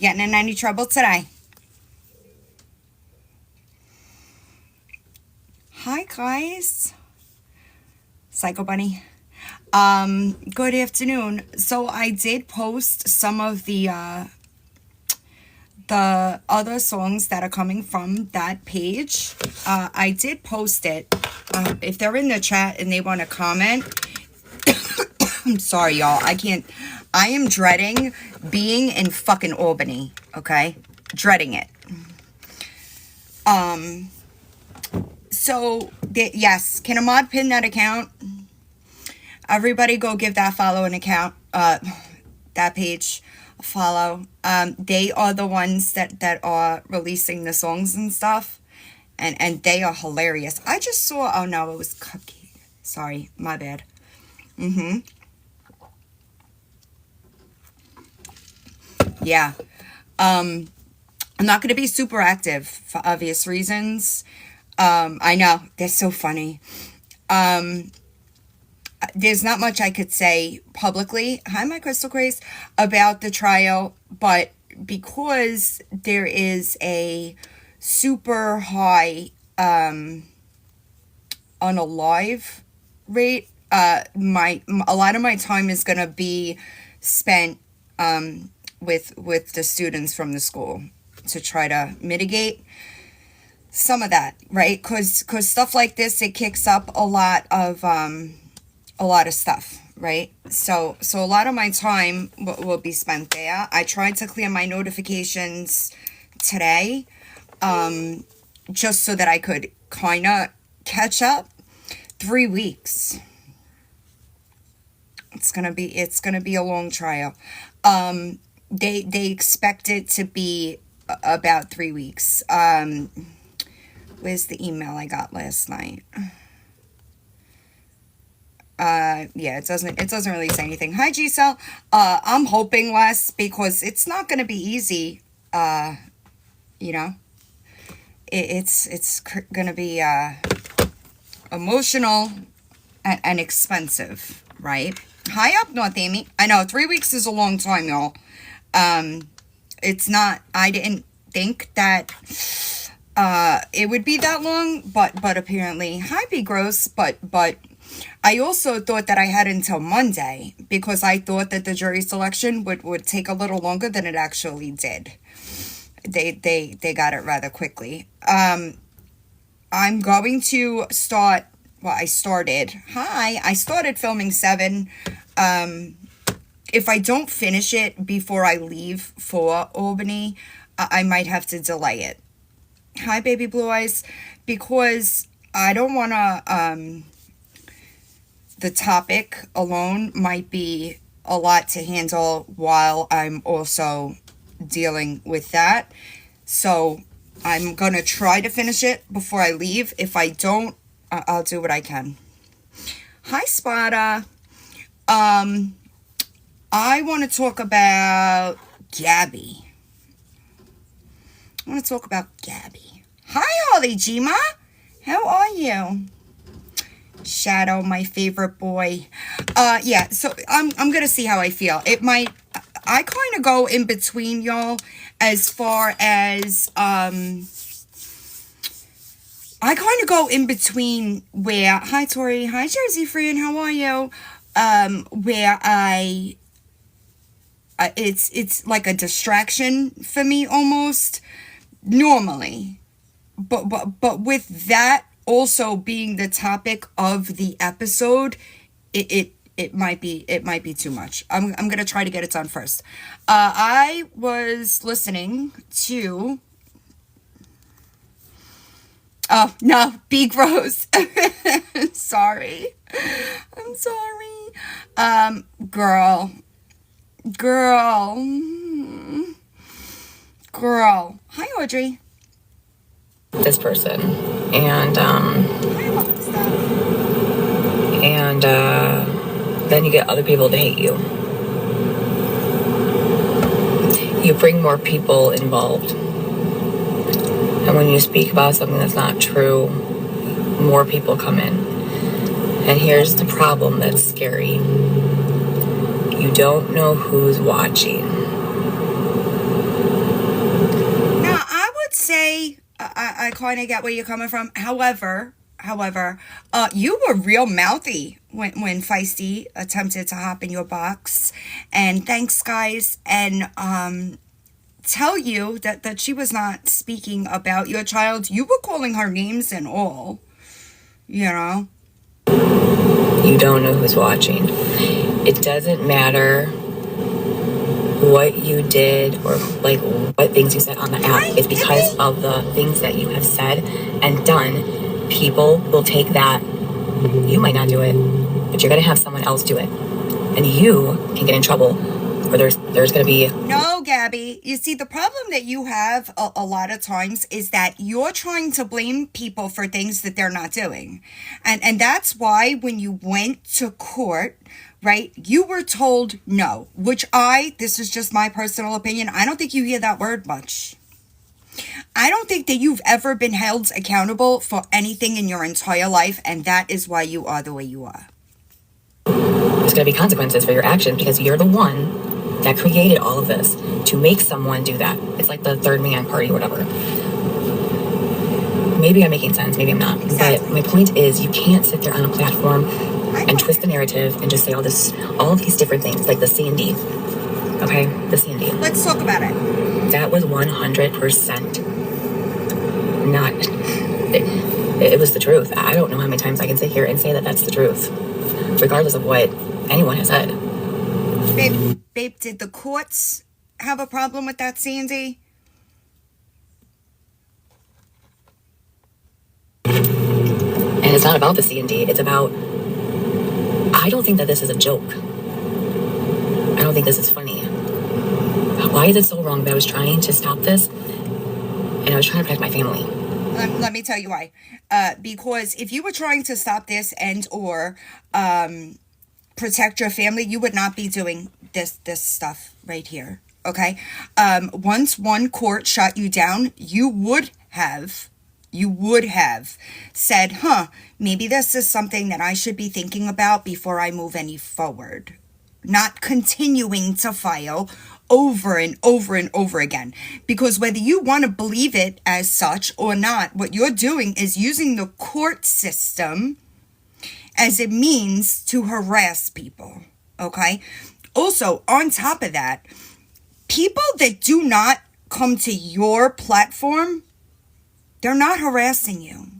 getting in any trouble today? Hi, guys. Psycho Bunny. Good afternoon. So I did post some of the other songs that are coming from that page. I did post it. If they're in the chat and they want to comment, I'm sorry, y'all. I am dreading being in fucking Albany, okay? Dreading it. So, yes, can a mod pin that account? Everybody go give that follow an account, that page a follow. They are the ones that are releasing the songs and stuff, and they are hilarious. I just saw, oh no, it was Cupcake. Sorry, my bad. Yeah. I'm not going to be super active for obvious reasons. I know, they're so funny. There's not much I could say publicly, hi my Crystal Grace, about the trial, but because there is a super high on a live rate, a lot of my time is going to be spent with the students from the school to try to mitigate some of that, right? Because stuff like this, it kicks up a lot of stuff, right? So a lot of my time will be spent there. I tried to clear my notifications today, just so that I could kind of catch up. 3 weeks. It's gonna be a long trial. They expect it to be about 3 weeks. Where's the email I got last night? Yeah, it doesn't really say anything. Hi, G-Cell. I'm hoping less because it's not going to be easy. You know, it's going to be emotional and expensive, right? Hi up north, Amy. I know 3 weeks is a long time, y'all. It's not. I didn't think that it would be that long, but apparently, hi, be gross. But I also thought that I had until Monday because I thought that the jury selection would take a little longer than it actually did. They got it rather quickly. I'm going to start. Well, I started filming 7. If I don't finish it before I leave for Albany, I might have to delay it. Hi, baby blue eyes, because I don't want to, the topic alone might be a lot to handle while I'm also dealing with that. So I'm going to try to finish it before I leave. If I don't, I'll do what I can. Hi, Spada. I want to talk about Gabi. Hi, Holly Gma. How are you? Shadow, my favorite boy. Yeah, so I'm gonna see how I feel. I kind of go in between, y'all, as far as I kind of go in between where, hi Tori, hi Jersey Friend, how are you? Where it's like a distraction for me almost normally, but with that also being the topic of the episode, it might be too much. I'm gonna try to get it done first. I was listening to. Oh no, Big Rose. Sorry, I'm sorry. Girl. Hi, Audrey. This person, and then you get other people to hate you. You bring more people involved, and when you speak about something that's not true, more people come in. And here's the problem that's scary. You don't know who's watching. I kind of get where you're coming from. However, you were real mouthy when Feisty attempted to hop in your box. And thanks, guys. And tell you that she was not speaking about your child. You were calling her names and all. You know? You don't know who's watching. It doesn't matter what you did or like what things you said on the app. It's because of the things that you have said and done. People will take that. You might not do it, but you're going to have someone else do it. And you can get in trouble, or there's going to be... No, Gabi. You see, the problem that you have a lot of times is that you're trying to blame people for things that they're not doing. And that's why when you went to court, right, you were told no, which this is just my personal opinion, I don't think you hear that word much. I don't think that you've ever been held accountable for anything in your entire life, and that is why you are the way you are. There's going to be consequences for your actions because you're the one that created all of this to make someone do that. It's like the third man party or whatever. Maybe I'm making sense, maybe I'm not. Exactly. But my point is you can't sit there on a platform and twist the narrative and just say all of these different things, like the C&D. Okay, the C&D. Let's talk about it. That was 100% not. It was the truth. I don't know how many times I can sit here and say that that's the truth, regardless of what anyone has said. Babe, did the courts have a problem with that C&D? And it's not about the C&D. It's about... I don't think that this is a joke. I don't think this is funny. Why is it so wrong that I was trying to stop this and I was trying to protect my family? Let me tell you why. Because if you were trying to stop this and or protect your family, you would not be doing this stuff right here. Okay? Once one court shut you down, you would have said, maybe this is something that I should be thinking about before I move any forward. Not continuing to file over and over and over again. Because whether you want to believe it as such or not, what you're doing is using the court system as a means to harass people. Okay? Also, on top of that, people that do not come to your platform, they're not harassing you.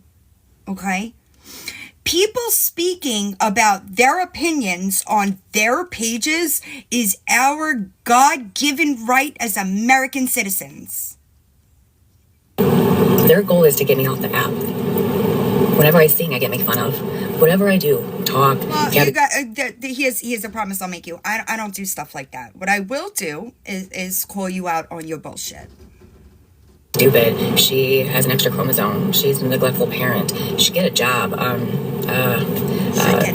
Okay? People speaking about their opinions on their pages is our God-given right as American citizens. Their goal is to get me off the app. Whenever I sing, I get made fun of. Whatever I do, talk. Well, here's a promise I'll make you. I don't do stuff like that. What I will do is call you out on your bullshit. Stupid. She has an extra chromosome. She's a neglectful parent. She should get a job.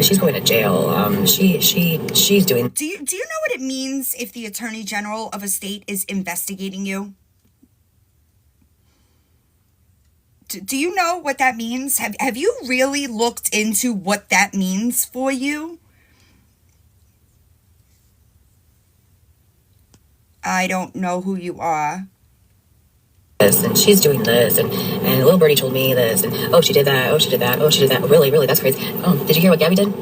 She's going to jail. She's doing. Do you know what it means if the Attorney General of a state is investigating you? Do you know what that means? Have you really looked into what that means for you? I don't know who you are. And she's doing this, and little birdie told me this, and she did that, she did that, she did that. Really, that's crazy. Oh, did you hear what Gabi did?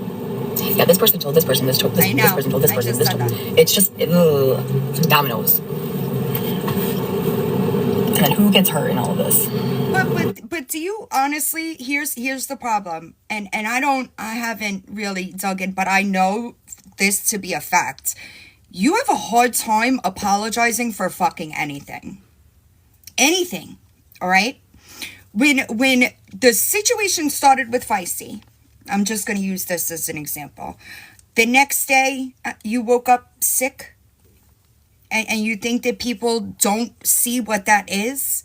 Yeah, this person told this person this, this person told this person this. It's just dominoes. And who gets hurt in all of this? But do you honestly? Here's the problem, and I haven't really dug in, but I know this to be a fact. You have a hard time apologizing for fucking anything. Anything, all right? When the situation started with Feisty, I'm just going to use this as an example. The next day, you woke up sick, and you think that people don't see what that is?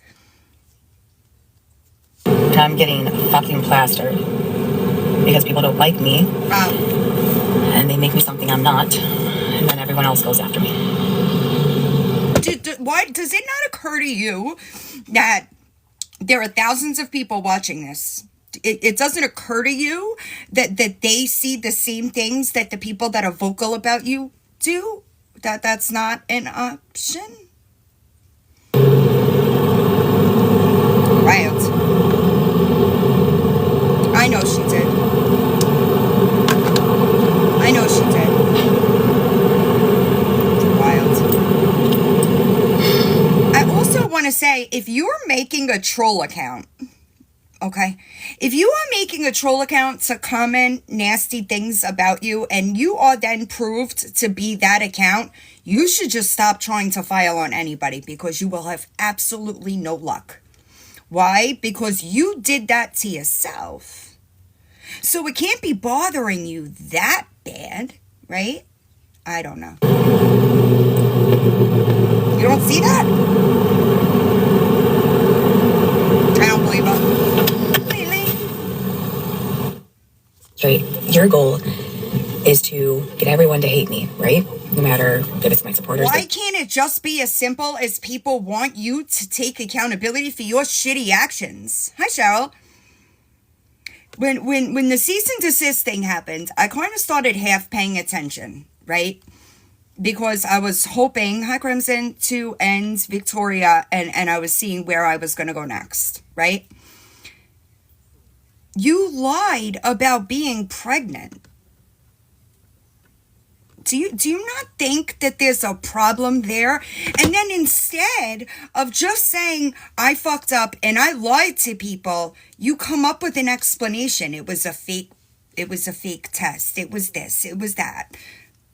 I'm getting fucking plastered because people don't like me. Wow. And they make me something I'm not, and then everyone else goes after me. Why does it not occur to you that there are thousands of people watching this? It doesn't occur to you that they see the same things that the people that are vocal about you do? That's not an option? Right. want to say, if you're making a troll account, okay, if you are making a troll account to comment nasty things about you and you are then proved to be that account, you should just stop trying to file on anybody because you will have absolutely no luck. Why? Because you did that to yourself. So it can't be bothering you that bad, right? I don't know. You don't see that? I don't believe it. Right. Your goal is to get everyone to hate me, right? No matter if it's my supporters. Why can't it just be as simple as people want you to take accountability for your shitty actions? Hi, Cheryl. When the cease and desist thing happened, I kind of started half paying attention, right? Because I was hoping, hi Crimson, to end Victoria, and I was seeing where I was going to go next, right? You lied about being pregnant. Do you not think that there's a problem there? And then instead of just saying, I fucked up and I lied to people, you come up with an explanation. It was a fake test. It was this, it was that.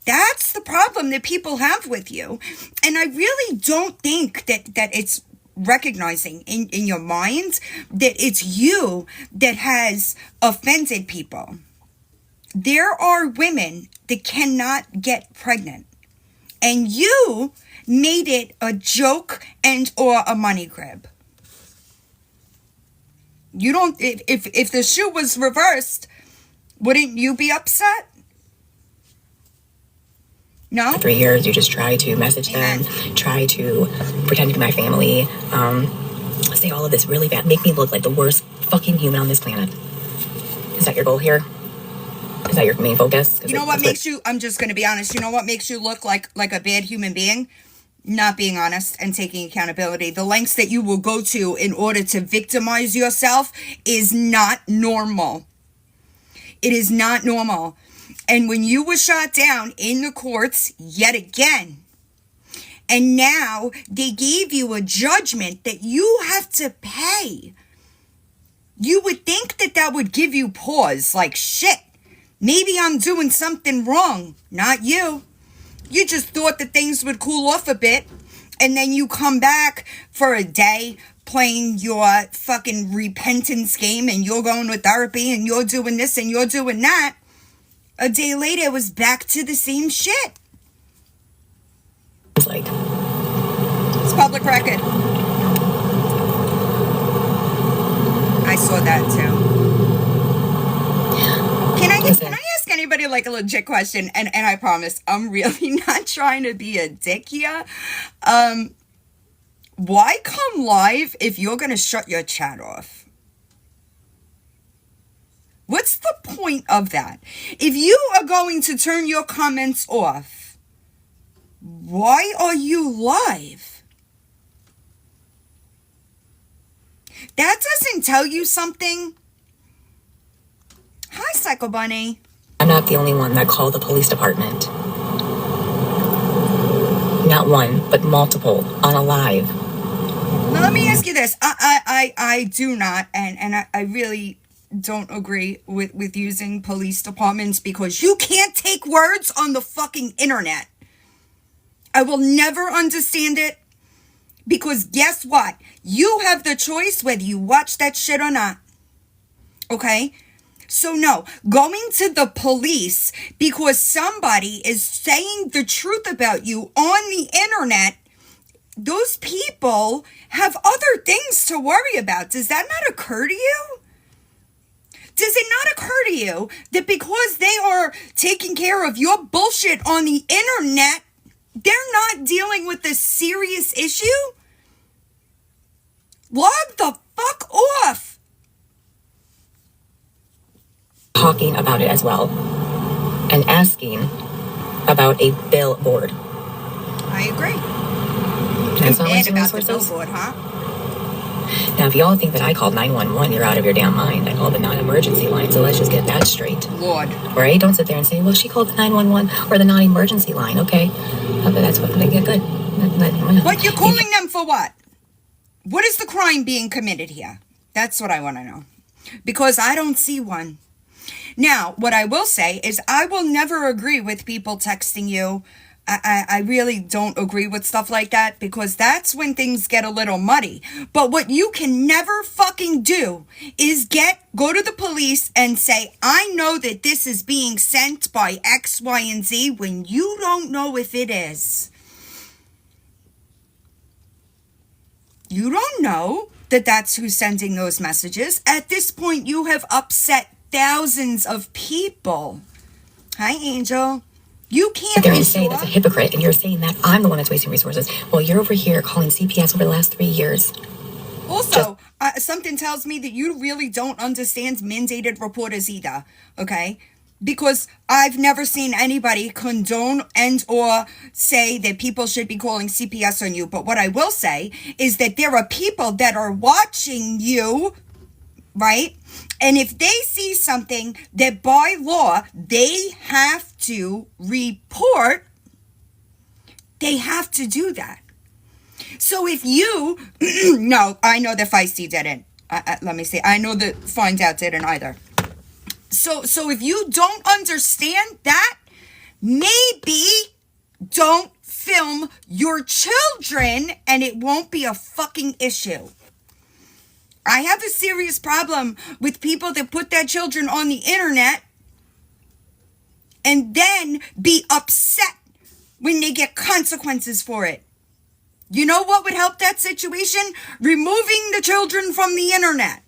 That's the problem that people have with you. And I really don't think that it's recognizing in your mind that it's you that has offended people. There are women that cannot get pregnant. And you made it a joke and or a money grab. You don't, if the shoe was reversed, wouldn't you be upset? No? 3 years, you just try to message them, try to pretend to be my family, say all of this really bad, make me look like the worst fucking human on this planet. Is that your goal here? Is that your main focus? You know what makes you, I'm just going to be honest, you know what makes you look like a bad human being? Not being honest and taking accountability. The lengths that you will go to in order to victimize yourself is not normal. It is not normal. And when you were shot down in the courts yet again, and now they gave you a judgment that you have to pay, you would think that would give you pause, like, shit, maybe I'm doing something wrong. Not you. You just thought that things would cool off a bit, and then you come back for a day playing your fucking repentance game, and you're going to therapy, and you're doing this, and you're doing that. A day later, it was back to the same shit. It's like, it's public record. I saw that too. Can I ask anybody like a legit question? And I promise I'm really not trying to be a dick here. Why come live if you're gonna shut your chat off? What's the point of that? If you are going to turn your comments off, why are you live? That doesn't tell you something. Hi, Psycho Bunny. I'm not the only one that called the police department. Not one, but multiple on a live. Now, let me ask you this. I do not, and I really don't agree with using police departments because you can't take words on the fucking internet. I will never understand it because guess what? You have the choice whether you watch that shit or not. Okay? So no, going to the police because somebody is saying the truth about you on the internet, those people have other things to worry about. Does that not occur to you? Does it not occur to you that because they are taking care of your bullshit on the internet, they're not dealing with a serious issue? Log the fuck off. Talking about it as well and asking about a billboard. I agree. That's not mad about the billboard, huh? Now, if y'all think that I called 911, you're out of your damn mind. I called the non-emergency line, so let's just get that straight. Lord. Right? Don't sit there and say, well, she called the 911 or the non-emergency line, okay? But that's what they get good. But you're calling them for what? What is the crime being committed here? That's what I want to know. Because I don't see one. Now, what I will say is I will never agree with people texting you. I really don't agree with stuff like that because that's when things get a little muddy. But what you can never fucking do is go to the police and say, I know that this is being sent by X, Y, and Z when you don't know if it is. You don't know that that's who's sending those messages. At this point, you have upset thousands of people. Hi, Angel. You can't sit there and say that's a hypocrite, and you're saying that I'm the one that's wasting resources. Well, you're over here calling CPS over the last 3 years. Also, something tells me that you really don't understand mandated reporters either, okay? Because I've never seen anybody condone and or say that people should be calling CPS on you. But what I will say is that there are people that are watching you, right? And if they see something that by law they have to report, they have to do that. So if you, no, I know that Feisty didn't. Let me see. I know that Find Out didn't either. So if you don't understand that, maybe don't film your children and it won't be a fucking issue. I have a serious problem with people that put their children on the internet and then be upset when they get consequences for it. You know what would help that situation? Removing the children from the internet.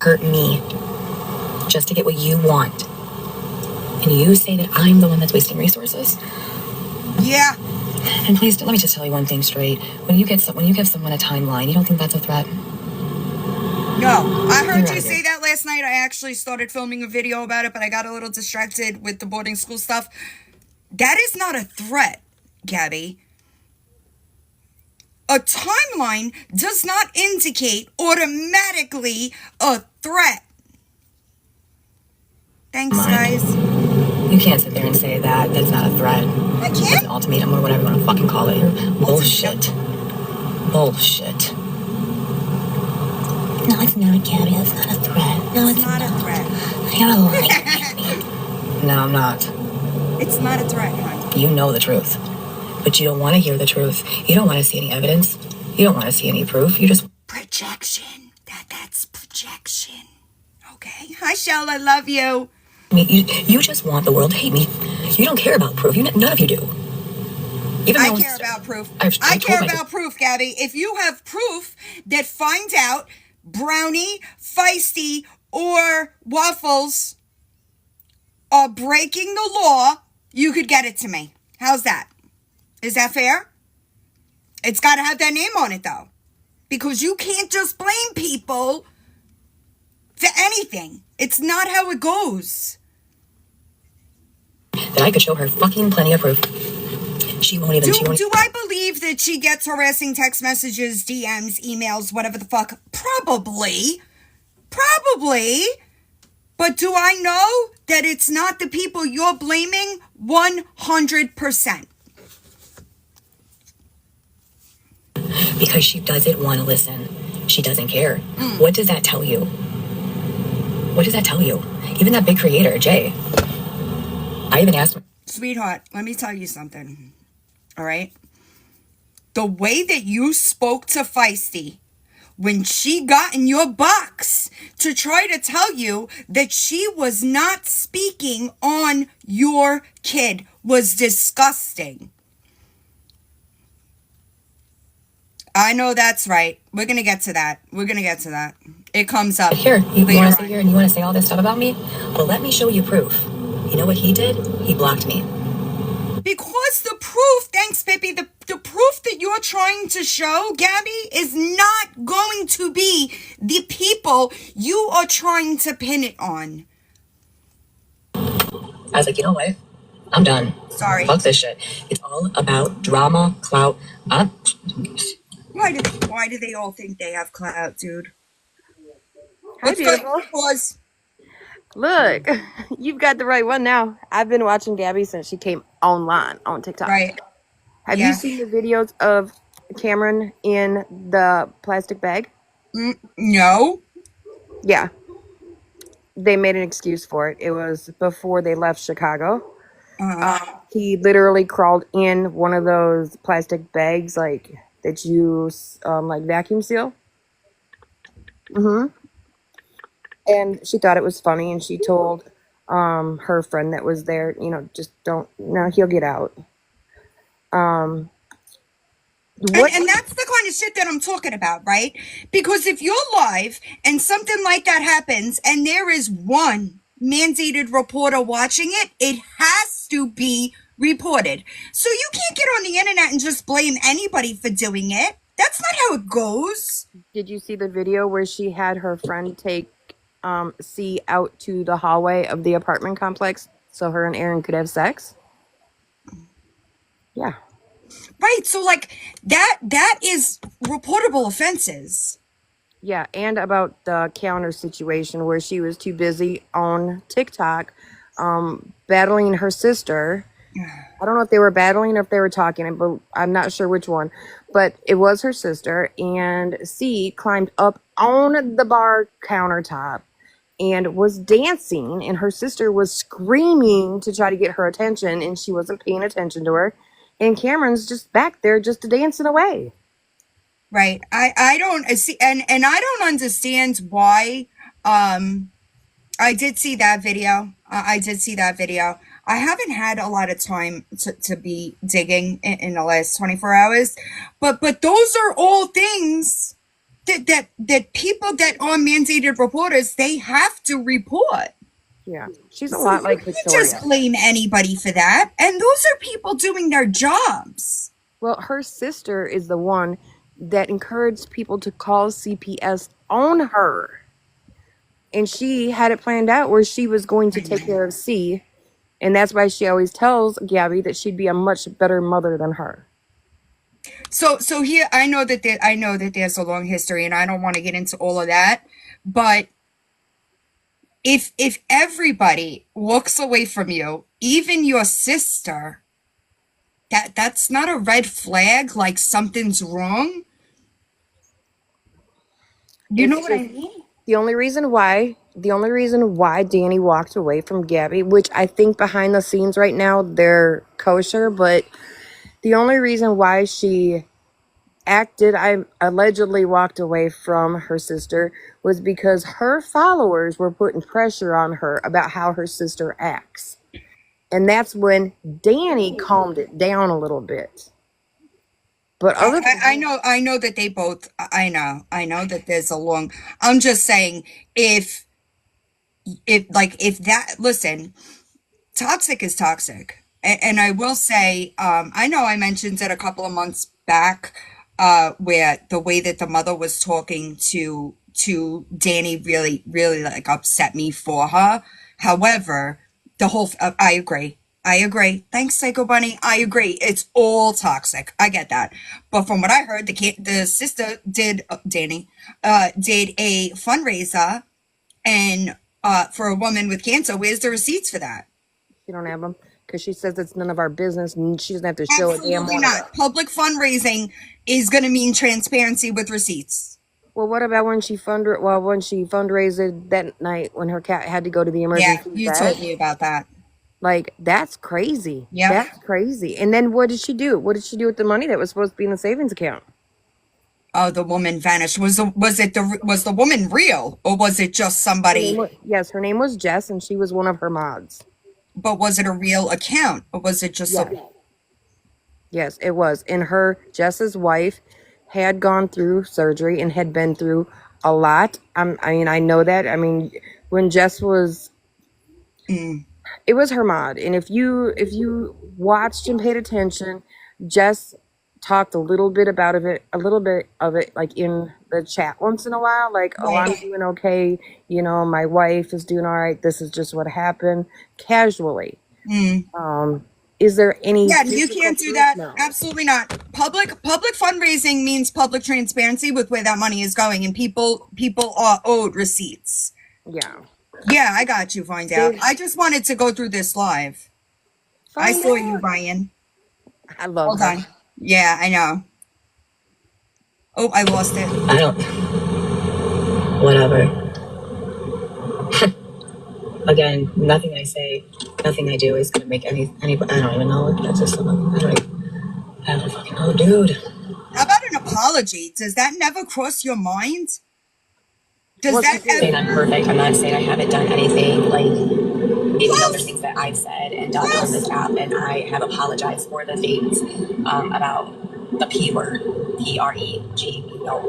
Hurt me just to get what you want. And you say that I'm the one that's wasting resources. Yeah. And please, let me just tell you one thing straight. When you give someone a timeline, you don't think that's a threat? No. I heard you say that last night. I actually started filming a video about it, but I got a little distracted with the boarding school stuff. That is not a threat, Gabi. A timeline does not indicate automatically a threat. Thanks, guys. You can't sit there and say that. That's not a threat. I can't. It's an ultimatum or whatever you want to fucking call it. Bullshit. Bullshit. No, it's not, Gabi. That's not a threat. No, it's not a threat. I gotta lie. No, I'm not. It's not a threat, hon. You know the truth. But you don't want to hear the truth. You don't want to see any evidence. You don't want to see any proof. You just... Projection. That's projection. Okay. Hi, Shell. I love you. I mean, you just want the world to hate me. You don't care about proof. None of you do. I care about proof. I care about proof, Gabi. If you have proof that Find Out, Brownie, Feisty, or Waffles are breaking the law, you could get it to me. How's that? Is that fair? It's got to have that name on it, though. Because you can't just blame people for anything. It's not how it goes. That I could show her fucking plenty of proof. She won't even... Do I believe that she gets harassing text messages, DMs, emails, whatever the fuck? Probably. But do I know that it's not the people you're blaming? 100%. Because she doesn't want to listen. She doesn't care. What does that tell you? What does that tell you? Even that big creator, Jay. I even asked him. Sweetheart, let me tell you something. All right? The way that you spoke to Feisty when she got in your box to try to tell you that she was not speaking on your kid was disgusting. I know that's right. We're going to get to that. It comes up. Here, you want to sit here and you want to say all this stuff about me? Well, let me show you proof. You know what he did? He blocked me. Because the proof, thanks, Pippi, the proof that you're trying to show, Gabi, is not going to be the people you are trying to pin it on. I was like, you know what? I'm done. Sorry. Fuck this shit. It's all about drama, clout. Why do they all think they have clout, dude? Hi, beautiful. Look, you've got the right one now. I've been watching Gabi since she came online on TikTok. Right. Have you seen the videos of Cameron in the plastic bag? No. Yeah. They made an excuse for it. It was before they left Chicago. He literally crawled in one of those plastic bags, like that you like vacuum seal. And she thought it was funny, and she told her friend that was there, just don't. No, he'll get out. What? And that's the kind of shit that I'm talking about, right? Because if you're live and something like that happens and there is one mandated reporter watching it, it has to be reported. So you can't get on the internet and just blame anybody for doing it. That's not how it goes. Did you see the video where she had her friend take C out to the hallway of the apartment complex so her and Aaron could have sex? Yeah. Right. So like that is reportable offenses. Yeah, and about the counter situation where she was too busy on TikTok battling her sister. I don't know if they were battling or if they were talking, but I'm not sure which one. But it was her sister, and C climbed up on the bar countertop and was dancing, and her sister was screaming to try to get her attention, and she wasn't paying attention to her. And Cameron's just back there just dancing away. Right. I don't see, and I don't understand why. I did see that video. I did see that video. I haven't had a lot of time to be digging in the last 24 hours, but those are all things that people that are mandated reporters, they have to report. Yeah, she's a lot like Victoria. You just blame anybody for that, and those are people doing their jobs. Well, her sister is the one that encouraged people to call CPS on her. And she had it planned out where she was going to take care of C. And that's why she always tells Gabi that she'd be a much better mother than her. So here, I know that there's a long history, and I don't want to get into all of that. But if everybody looks away from you, even your sister, that's not a red flag, like something's wrong. You know what I mean? The only reason why Danny walked away from Gabi, which I think behind the scenes right now they're kosher, but the only reason why she allegedly walked away from her sister was because her followers were putting pressure on her about how her sister acts. And that's when Danny calmed it down a little bit. But I know that they both, I know that there's a long, I'm just saying, if listen, toxic is toxic. And I will say, I know I mentioned it a couple of months back, where the way that the mother was talking to Danny really, really like upset me for her. However, I agree. Thanks, Psycho Bunny. I agree. It's all toxic. I get that. But from what I heard, the sister did, Danny, did a fundraiser and for a woman with cancer. Where's the receipts for that? She don't have them because she says it's none of our business and she doesn't have to show Absolutely a damn one. Not. Public fundraising is going to mean transparency with receipts. Well, what about when she fundraised that night when her cat had to go to the emergency? Yeah, you told me about that. Like, that's crazy. Yeah. That's crazy. And then what did she do? What did she do with the money that was supposed to be in the savings account? Oh, the woman vanished. Was the woman real, or was it just somebody? Yes, her name was Jess, and she was one of her mods. But was it a real account, or was it just Yes, it was. And Jess's wife had gone through surgery and had been through a lot. I know that. I mean, when Jess was... It was her mod, and if you watched and paid attention, Jess talked a little bit of it, like in the chat once in a while, like, oh, I'm doing okay, my wife is doing all right, this is just what happened, casually. Is there any... Yeah, you can't do that. No. Absolutely not. Public fundraising means public transparency with where that money is going, and people are owed receipts. Yeah, I got you, Find Out. I just wanted to go through this live. I saw you, Ryan. I love Hold on. Yeah, I know. Oh, I lost it. I don't. Whatever. Again, nothing I say, nothing I do is gonna make any. I don't even know. That's just something. I don't fucking know, dude. How about an apology? Does that never cross your mind? Does Well, that she did. Saying I'm perfect. I'm not saying I haven't done anything. Like, even though there's Close? things that I've said and done on this Close? app, and I have apologized for the things about the P word, PREGO,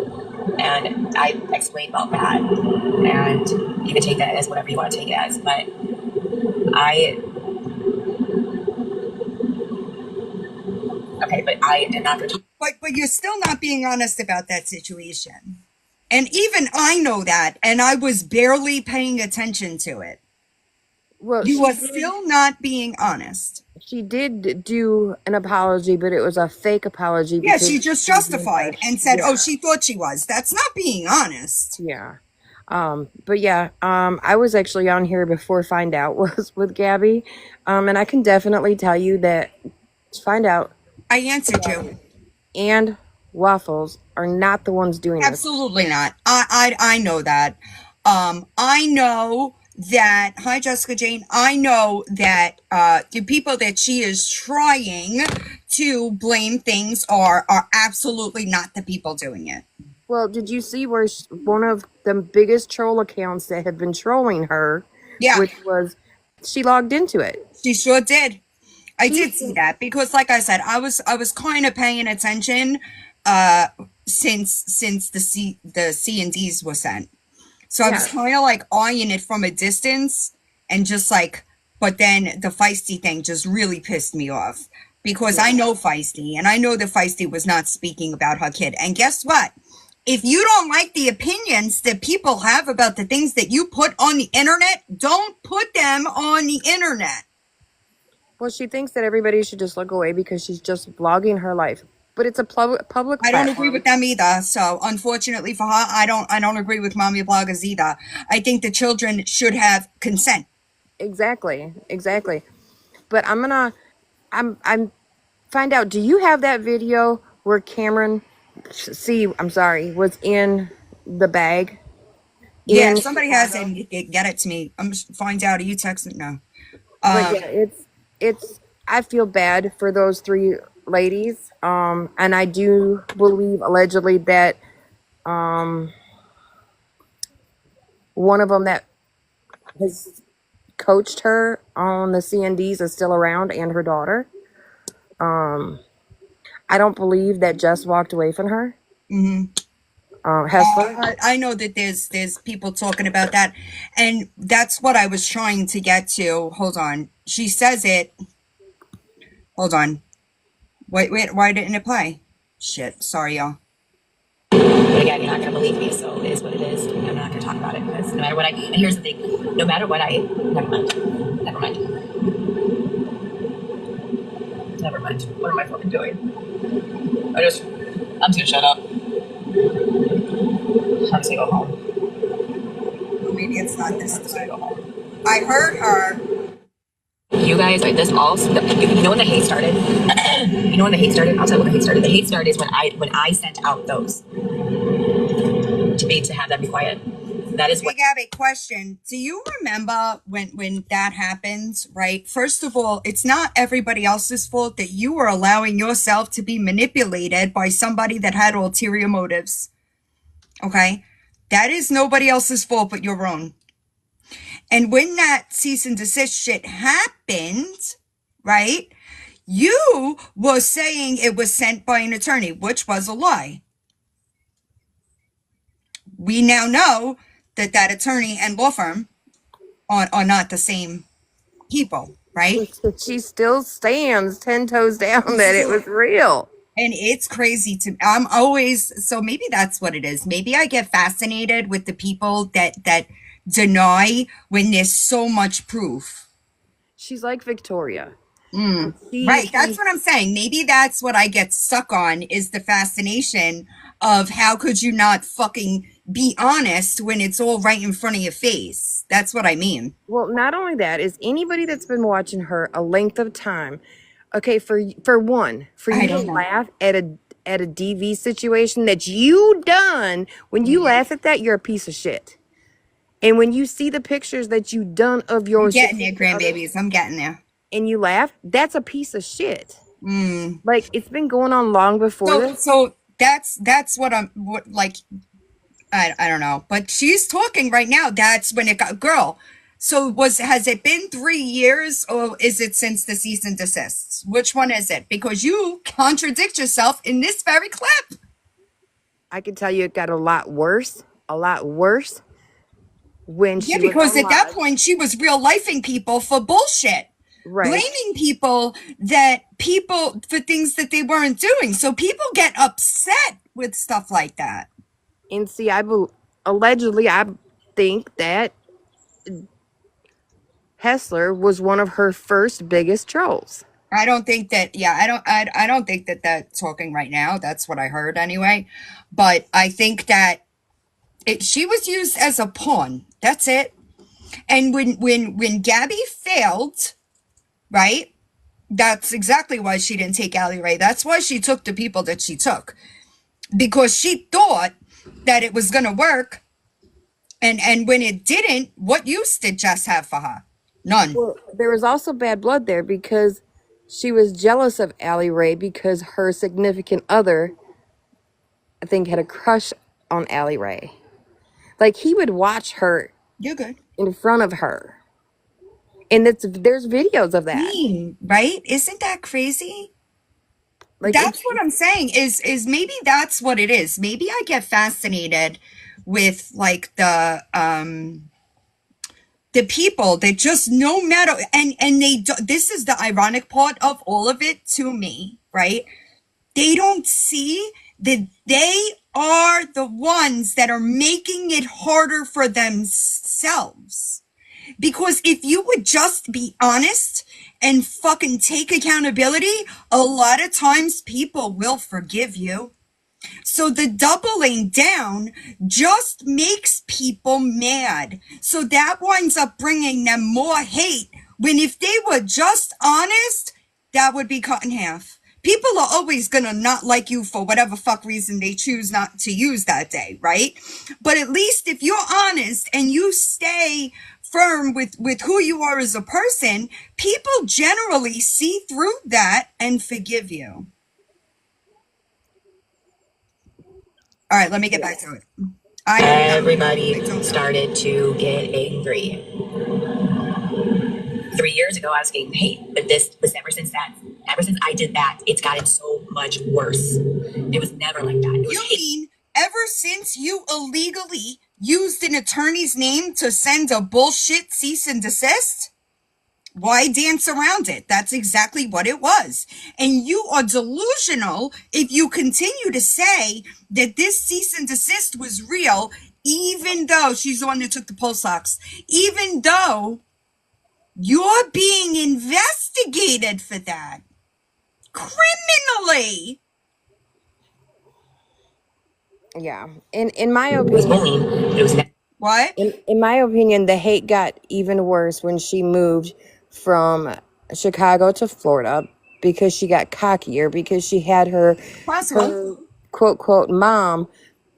and I explained about that. And you can take that as whatever you want to take it as, but I but I am not going to. But you're still not being honest about that situation. And even I know that, and I was barely paying attention to it. Well, You are still not being honest. she did do an apology, but it was a fake apology. Yeah, because she just justified and said, yeah. oh, she thought she was. That's not being honest. Yeah. But yeah, I was actually on here before Find Out was with Gabi. And I can definitely tell you that Find Out I answered you. and Waffles are not the ones doing this. Absolutely not. I know that. I know that, hi Jessica Jane, I know that the people that she is trying to blame things are absolutely not the people doing it. Well, did you see where one of the biggest troll accounts that have been trolling her, Yeah, which was, she logged into it. she sure did. I did see that because, like I said, I was kind of paying attention since the C and D's were sent. So I was kind of like eyeing it from a distance and just like, but then the Feisty thing just really pissed me off because I know Feisty and I know that Feisty was not speaking about her kid. And guess what? If you don't like the opinions that people have about the things that you put on the internet, don't put them on the internet. Well, she thinks that everybody should just look away because she's just vlogging her life. But it's a public platform. I don't agree with them either. So unfortunately for her, I don't agree with mommy bloggers either. I think the children should have consent. Exactly. But I'm find out, do you have that video where Cameron was in the bag? Yeah, if somebody has it, get it to me. I'm just find out. Are you texting? No. But yeah, it's I feel bad for those three ladies. And I do believe allegedly that one of them that has coached her on the CNDs is still around, and her daughter. I don't believe that Jess walked away from her. Hessler. I know that there's people talking about that, and that's what I was trying to get to. Hold on. She says it. Hold on. Wait, why didn't it play? Shit, sorry, y'all. But again, you're not going to believe me, so it is what it is. I'm not going to talk about it because no matter what and here's the thing, no matter what never mind. What am I fucking doing? I'm just going to shut up. I'm just going to go home. Maybe it's not this time. I heard her. You guys, like this all, you know when the hate started? You know when the hate started? I'll tell you when the hate started. The hate started is when I sent out those to have them be quiet. That is what. Hey, Gabi, question. Do you remember when that happened, right? First of all, it's not everybody else's fault that you were allowing yourself to be manipulated by somebody that had ulterior motives. Okay? That is nobody else's fault but your own. And when that cease and desist shit happened, right, you were saying it was sent by an attorney, which was a lie. We now know that attorney and law firm are not the same people, right? She still stands 10 toes down that it was real. And it's crazy I'm always, so maybe that's what it is. Maybe I get fascinated with the people that deny when there's so much proof. She's like Victoria. Right, that's what I'm saying. Maybe that's what I get stuck on is the fascination of how could you not fucking be honest when it's all right in front of your face. That's what I mean. Well, not only that, is anybody that's been watching her a length of time, okay, for you to laugh at at a DV situation that you done, when you laugh at that, you're a piece of shit. And when you see the pictures that you done of your I'm getting there, significant other grandbabies. I'm getting there. and you laugh, that's a piece of shit. Like, it's been going on long before this. So that's what like. I don't know, but she's talking right now. That's when it got girl. So has it been 3 years or is it since the cease and desist? Which one is it? Because you contradict yourself in this very clip. I can tell you it got a lot worse when she Yeah, was because on at that live. point she was real lifing people for bullshit. Right. Blaming people for things that they weren't doing. So people get upset with stuff like that. And see, allegedly, I think that Hessler was one of her first biggest trolls. I don't think that. Yeah, I don't think that that's talking right now. That's what I heard anyway. But I think that she was used as a pawn. That's it. And when Gabi failed, right? That's exactly why she didn't take Allie Ray. That's why she took the people that she took, because she thought that it was gonna work. And when it didn't, what use did Jess have for her? None. Well, there was also bad blood there because she was jealous of Allie Ray because her significant other, I think, had a crush on Allie Ray. Like, he would watch her You're good. in front of her. And there's videos of that. Right? Isn't that crazy? Like, that's what I'm saying is maybe that's what it is. Maybe I get fascinated with like the people that just no matter and they do, this is the ironic part of all of it to me, right? They don't see that they are the ones that are making it harder for themselves. Because if you would just be honest and fucking take accountability, a lot of times people will forgive you. So the doubling down just makes people mad. So that winds up bringing them more hate, when if they were just honest, that would be cut in half. People are always gonna not like you for whatever fuck reason they choose not to use that day, right? But at least if you're honest and you stay firm with who you are as a person, people generally see through that and forgive you. All right, let me get back to it. Everybody started to get angry. 3 years ago, I was getting hate, but this was ever since I did that, it's gotten so much worse. It was never like that. It was You mean ever since you illegally used an attorney's name to send a bullshit cease and desist? Why dance around it? That's exactly what it was. And you are delusional if you continue to say that this cease and desist was real, even though she's the one that took the pulse ox, even though you're being investigated for that criminally. Yeah. In my it was opinion, bullying. It was What? in my opinion, the hate got even worse when she moved from Chicago to Florida because she got cockier, because she had her quote quote mom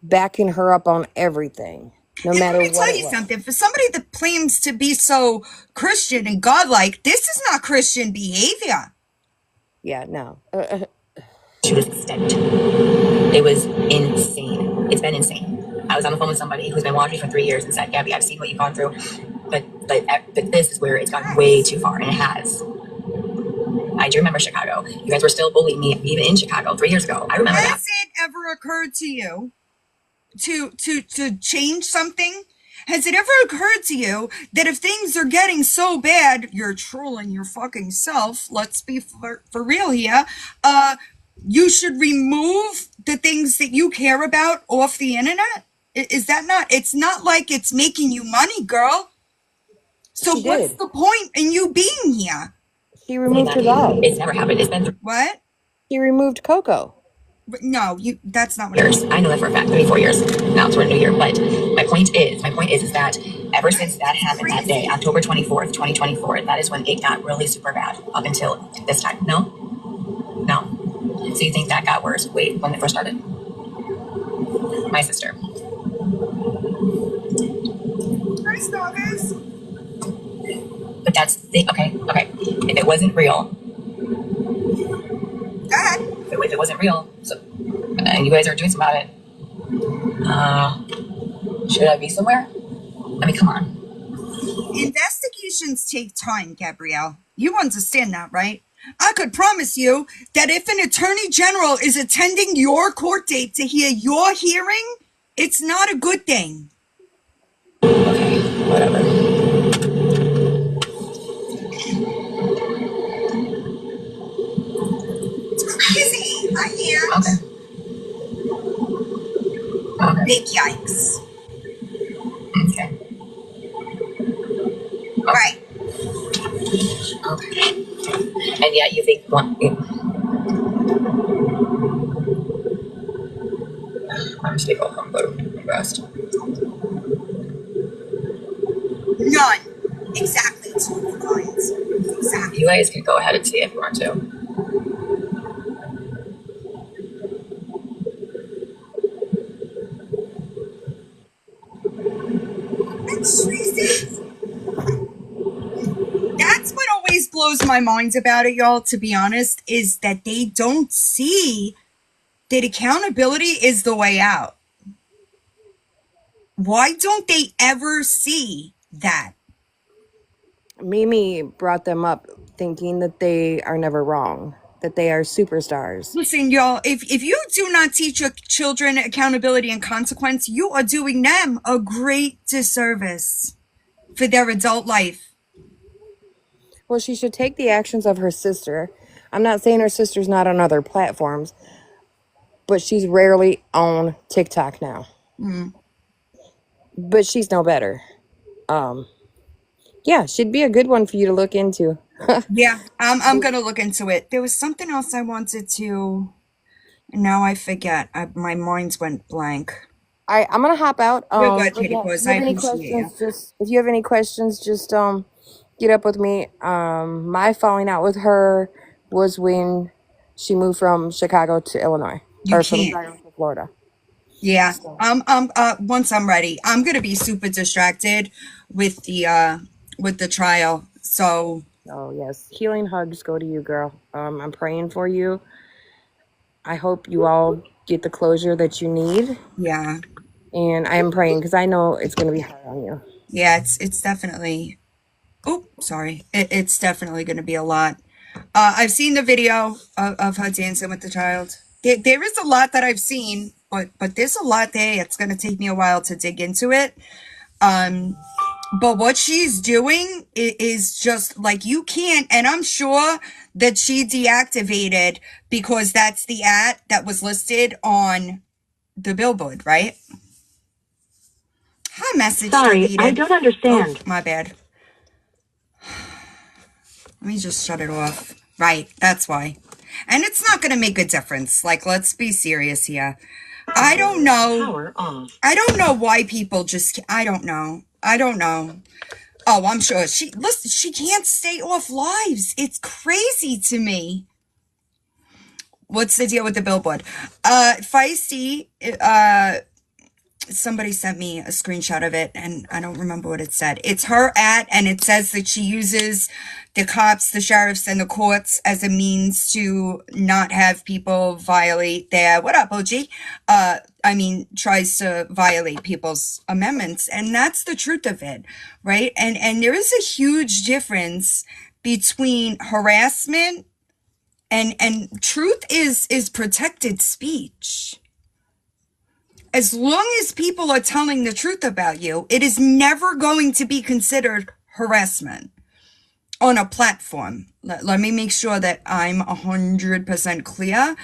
backing her up on everything, no matter what. Let me tell you something. For somebody that claims to be so Christian and godlike, this is not Christian behavior. Yeah, no. to this extent. It was insane. It's been insane. I was on the phone with somebody who's been watching me for 3 years and said, Gabi, I've seen what you've gone through, but this is where it's gone way too far, and it has. I do remember Chicago. You guys were still bullying me even in Chicago 3 years ago. I remember that. Has it ever occurred to you to change something? Has it ever occurred to you that if things are getting so bad, you're trolling your fucking self, let's be for real here, you should remove the things that you care about off the internet? Is that not, it's not like it's making you money, girl. So what's the point in you being here? She removed her dog. It's never happened. It's been What? She removed Coco. No, that's not what years. I know that for a fact. 4 years. Now it's New Year. But my point is that ever since that happened that day, October 24th, 2024, that is when it got really super bad up until this time. No. So you think that got worse? Wait, when it first started? My sister. Hi, stalkers. But that's the, okay. If it wasn't real, Go ahead. if it wasn't real, so and you guys are doing something about it, should I be somewhere? I mean, come on. Investigations take time, Gabrielle. You understand that, right? I could promise you that if an attorney general is attending your court date to hear your hearing, it's not a good thing. Okay, whatever. It's crazy. I hear. Okay. Big yikes. Okay. Right. Okay. And yet you think one. I'm just gonna go home, go to rest. None. Exactly. Two lines. Exactly. You guys can go ahead and see if you want to. That's crazy. That's what always blows my mind about it, y'all, to be honest, is that they don't see that accountability is the way out. Why don't they ever see that? Mimi brought them up thinking that they are never wrong, that they are superstars. Listen, y'all, if you do not teach your children accountability and consequence, you are doing them a great disservice for their adult life. Well, she should take the actions of her sister. I'm not saying her sister's not on other platforms, but she's rarely on TikTok now. But she's no better. Yeah, she'd be a good one for you to look into. Yeah, I'm gonna look into it. There was something else I wanted to, and now I forget. My mind's went blank. I'm gonna hop out. You're good, But Katie yeah, Pose. if you I have any appreciate you. questions, if you have any questions, just get up with me. My falling out with her was when she moved from Chicago to Illinois, You or from can't. Chicago to Florida. Yeah. Once I'm ready, I'm gonna be super distracted with the trial. So Oh yes, healing hugs go to you, girl. I'm praying for you. I hope you all get the closure that you need, yeah. and I am praying because I know it's gonna be hard on you. Yeah, it's definitely, oh, sorry. It's definitely gonna be a lot. I've seen the video of her dancing with the child. There is a lot that I've seen, but there's a lot there. It's gonna take me a while to dig into it. But what she's doing is just like, you can't, and I'm sure that she deactivated because that's the ad that was listed on the billboard, right? Hi, message Sorry, deleted. I don't understand. Oh, my bad. Let me just shut it off. Right, that's why. And it's not going to make a difference. Like, let's be serious here. I don't know. Power off. I don't know why people just, I don't know. Oh, I'm sure she can't stay off lives. It's crazy to me. What's the deal with the billboard? Feisty, somebody sent me a screenshot of it and I don't remember what it said. It's her ad and it says that she uses the cops, the sheriffs, and the courts as a means to not have people violate their, what up, OG? Tries to violate people's amendments. And that's the truth of it, right? And there is a huge difference between harassment and truth is protected speech. As long as people are telling the truth about you, it is never going to be considered harassment on a platform. Let me make sure that I'm 100% clear.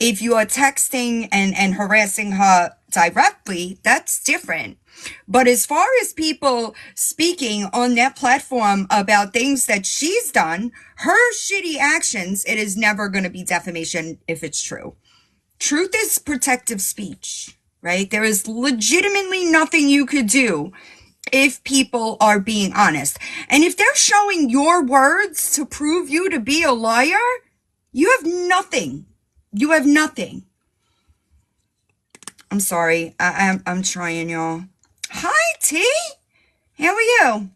If you are texting and harassing her directly, that's different. But as far as people speaking on that platform about things that she's done, her shitty actions, it is never going to be defamation if it's true. Truth is protective speech, right? There is legitimately nothing you could do if people are being honest. And if they're showing your words to prove you to be a liar, You have nothing. You have nothing. I'm sorry. I'm trying, y'all. Hi, T. How are you?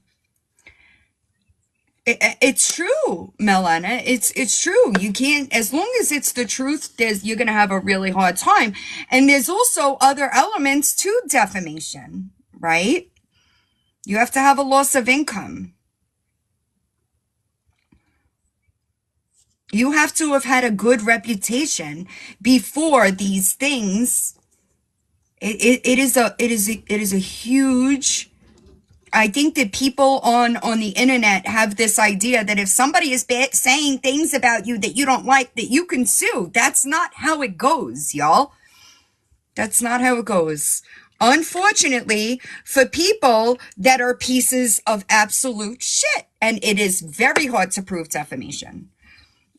It's true, Melana. It's true. You can't, as long as it's the truth, you're gonna have a really hard time. And there's also other elements to defamation, right? You have to have a loss of income. You have to have had a good reputation before these things. It is a huge. I think that people on the internet have this idea that if somebody is saying things about you that you don't like, that you can sue. That's not how it goes, y'all. That's not how it goes. Unfortunately, for people that are pieces of absolute shit, and it is very hard to prove defamation.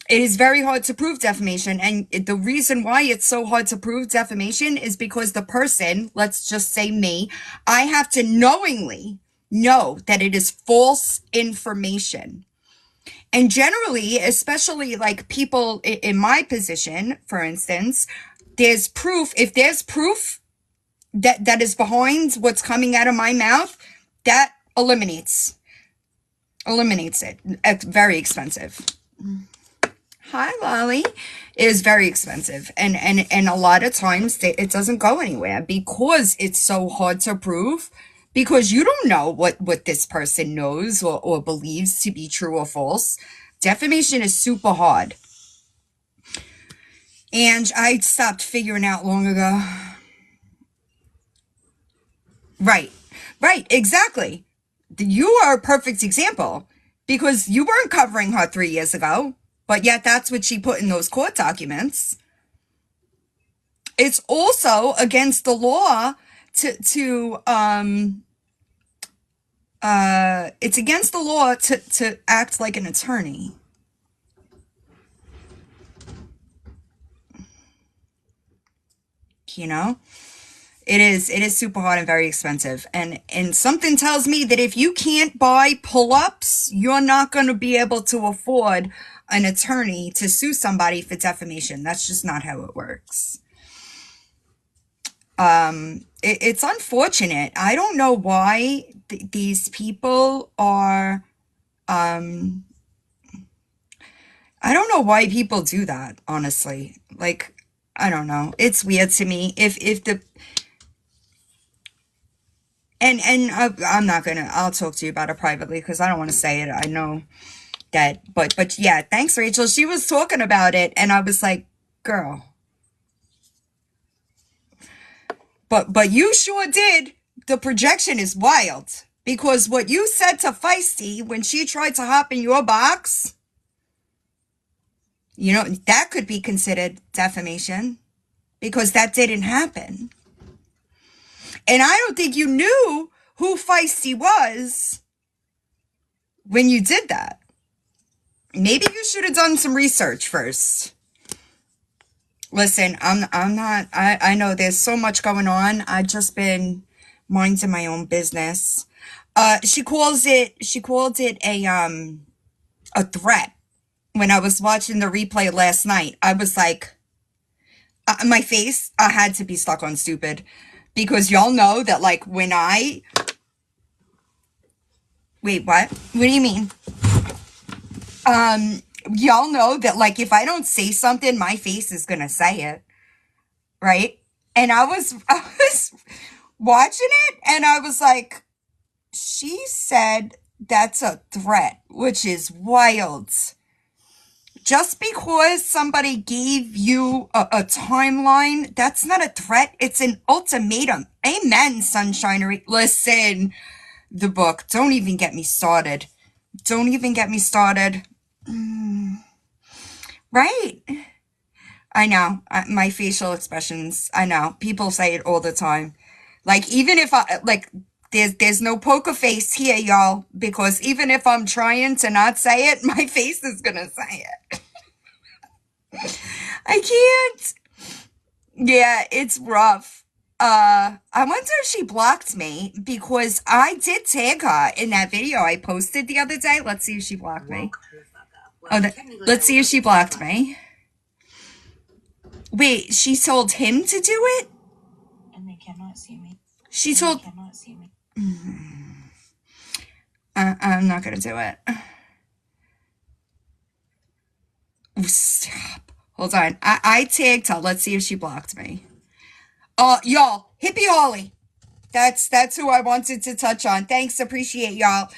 It is very hard to prove defamation, and the reason why it's so hard to prove defamation is because the person, let's just say me, I have to knowingly know that it is false information. And generally, especially like people in my position, for instance, there's proof. If there's proof that is behind what's coming out of my mouth, that eliminates it. It's very expensive. Hi, Lolly. It is very expensive. And a lot of times it doesn't go anywhere because it's so hard to prove, because you don't know what this person knows or believes to be true or false. Defamation is super hard. And I stopped figuring out long ago. Right, exactly. You are a perfect example because you weren't covering her 3 years ago. But yet that's what she put in those court documents. It's also against the law it's against the law to act like an attorney. You know? It is super hard and very expensive. And something tells me that if you can't buy pull-ups, you're not going to be able to afford an attorney to sue somebody for defamation. That's just not how it works. It's unfortunate. I don't know why these people are, I don't know why people do that, honestly. Like, I don't know. It's weird to me. I'm not gonna, I'll talk to you about it privately because I don't want to say it. I know that, but yeah, thanks, Rachel. She was talking about it and I was like, girl. But you sure did. The projection is wild because what you said to Feisty when she tried to hop in your box, you know, that could be considered defamation because that didn't happen. And I don't think you knew who Feisty was when you did that. Maybe you should have done some research first. Listen, I'm not, I know there's so much going on. I've just been minding my own business. She called it a threat. When I was watching the replay last night, I was like, my face, I had to be stuck on stupid because y'all know that like when wait, what? What do you mean? Y'all know that like if I don't say something, my face is gonna say it, right? And I was watching it and I was like, she said that's a threat, which is wild. Just because somebody gave you a timeline, that's not a threat. It's an ultimatum. Amen, Sunshinery. Listen, the book. Don't even get me started. Don't even get me started. Right? I know. My facial expressions. I know. People say it all the time. Like, even if I, like, there's no poker face here, y'all. Because even if I'm trying to not say it, my face is gonna say it. I can't. Yeah, it's rough. I wonder if she blocked me because I did tag her in that video I posted the other day. Let's see if she blocked me. Oh, let's see if she blocked me. Wait, she told him to do it? And they cannot see me. She told... Cannot see me. I'm not gonna do it. Oh, stop. Hold on. I tagged her. Let's see if she blocked me. Y'all, Hippie Holly. That's who I wanted to touch on. Thanks, appreciate y'all.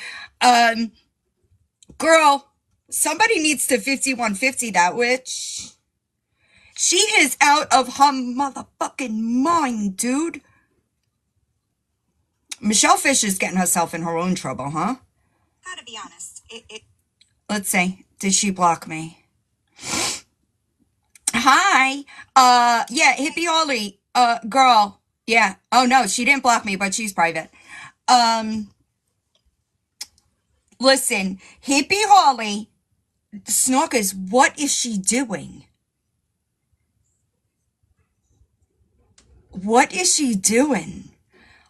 Girl, somebody needs to 5150 that witch. She is out of her motherfucking mind, dude. Michelle Fisher's getting herself in her own trouble, huh? Gotta be honest. Let's see. Did she block me? Hi. Yeah, Hippie Holly. Girl. Yeah. Oh no, she didn't block me, but she's private. Listen, Hippie Holly, Snorkers, what is she doing? What is she doing?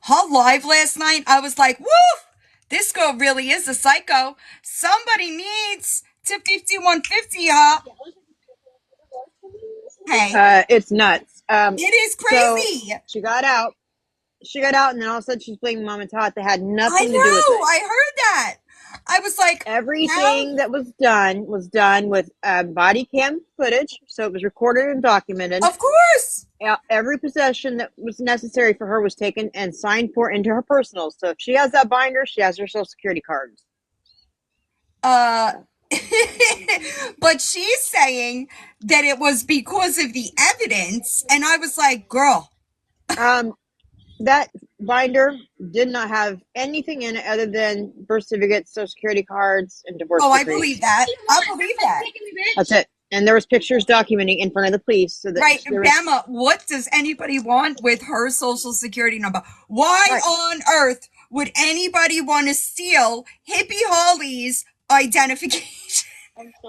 Her live last night, I was like, woof, this girl really is a psycho. Somebody needs to 5150 her. Hey, It's nuts. it is crazy. So she got out. And then all of a sudden she's blaming Mom and Tot. That had I nothing to do with know, it. I heard that. I was like, Everything that was done with body cam footage, so it was recorded and documented. of course. Every possession that was necessary for her was taken and signed for into her personals. So if she has that binder, she has her Social Security cards. But she's saying that it was because of the evidence, and I was like, girl. That binder did not have anything in it other than birth certificates, Social Security cards, and divorce decrees. I believe that. I believe that. That's it. And there was pictures documenting in front of the police. So that Right, Bama, what does anybody want with her Social Security number? Why on earth would anybody want to steal Hippie Holly's identification?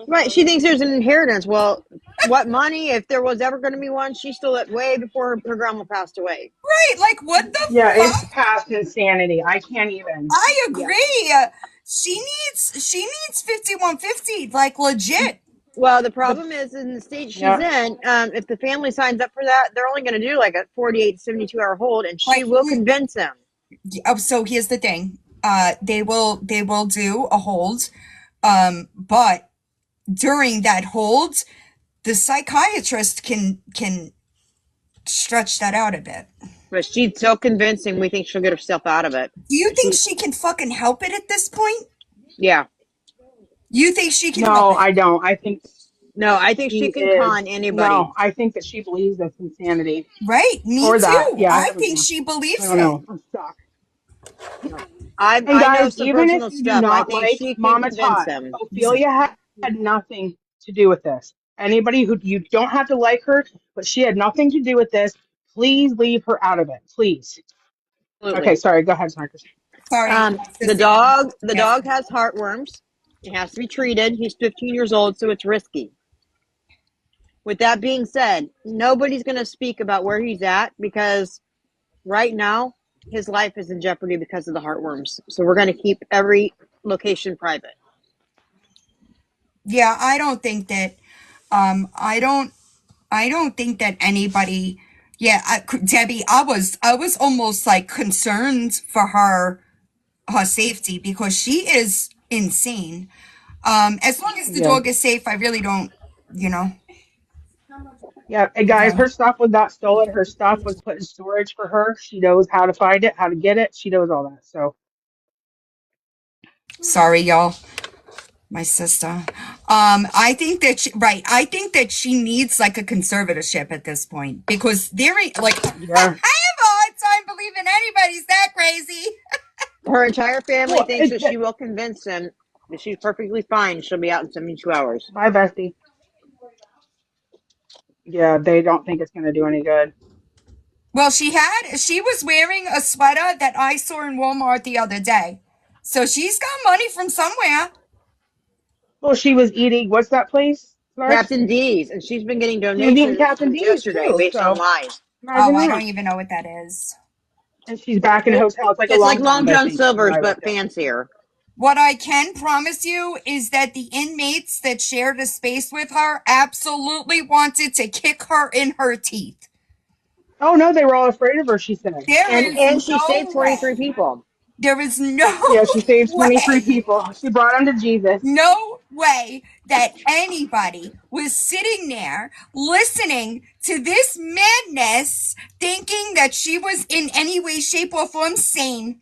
Right, she thinks there's an inheritance. Well, what money? If there was ever going to be one, she stole it way before her grandma passed away. Right, like what the Yeah, fuck? it's past insanity. I can't even. I agree. Yeah. She needs 5150, like legit. Well, the problem is in the state she's in, if the family signs up for that, they're only going to do like a 48 to 72 hour hold, and she will convince them. So here's the thing. They will do a hold. But during that hold, the psychiatrist can stretch that out a bit. But she's so convincing, we think she'll get herself out of it. Do you think she can fucking help it at this point? Yeah. You think she can No, help it? I don't. I think she can con anybody. No, I think that she believes that's insanity. Right, me or too. That. Yeah, I think she believes I don't know. I'm stuck. I know some even personal if you stuff. do not I think like she can Mama convince Tot, them. Ophelia had nothing to do with this. Anybody who you don't have to like her, but she had nothing to do with this. Please leave her out of it, please. Absolutely. Okay, sorry. Go ahead, Marcus. Sorry. The dog has heartworms. It has to be treated. He's 15 years old, so it's risky. With that being said, nobody's going to speak about where he's at because right now his life is in jeopardy because of the heartworms. So we're going to keep every location private. Yeah, I don't think that. I don't think that anybody. Yeah, Debbie, I was almost like concerned for her safety because she is insane. As long as the dog is safe, I really don't. Yeah, and guys, her stuff was not stolen. Her stuff was put in storage for her. She knows how to find it, how to get it. She knows all that. So sorry, y'all. My sister. I think that I think that she needs like a conservatorship at this point because there ain't like I have a hard time believing anybody's that crazy. Her entire family thinks that she will convince them that she's perfectly fine. She'll be out in 72 hours. Bye, bestie. Yeah, they don't think it's going to do any good. Well, she was wearing a sweater that I saw in Walmart the other day. So she's got money from somewhere. Well, she was eating, what's that place? Captain D's, and she's been getting donations she's eating Captain D's yesterday too, based on lies. Oh, I don't even know what that is. And she's back in a hotel. It's like a Long John Silver's, but fancier. What I can promise you is that the inmates that shared a space with her absolutely wanted to kick her in her teeth. Oh no, they were all afraid of her, she said. There And is And she saved no 23 way. people. There is no yeah, she saved 23 way. people. She brought them to Jesus. No way that anybody was sitting there listening to this madness thinking that she was in any way, shape, or form sane.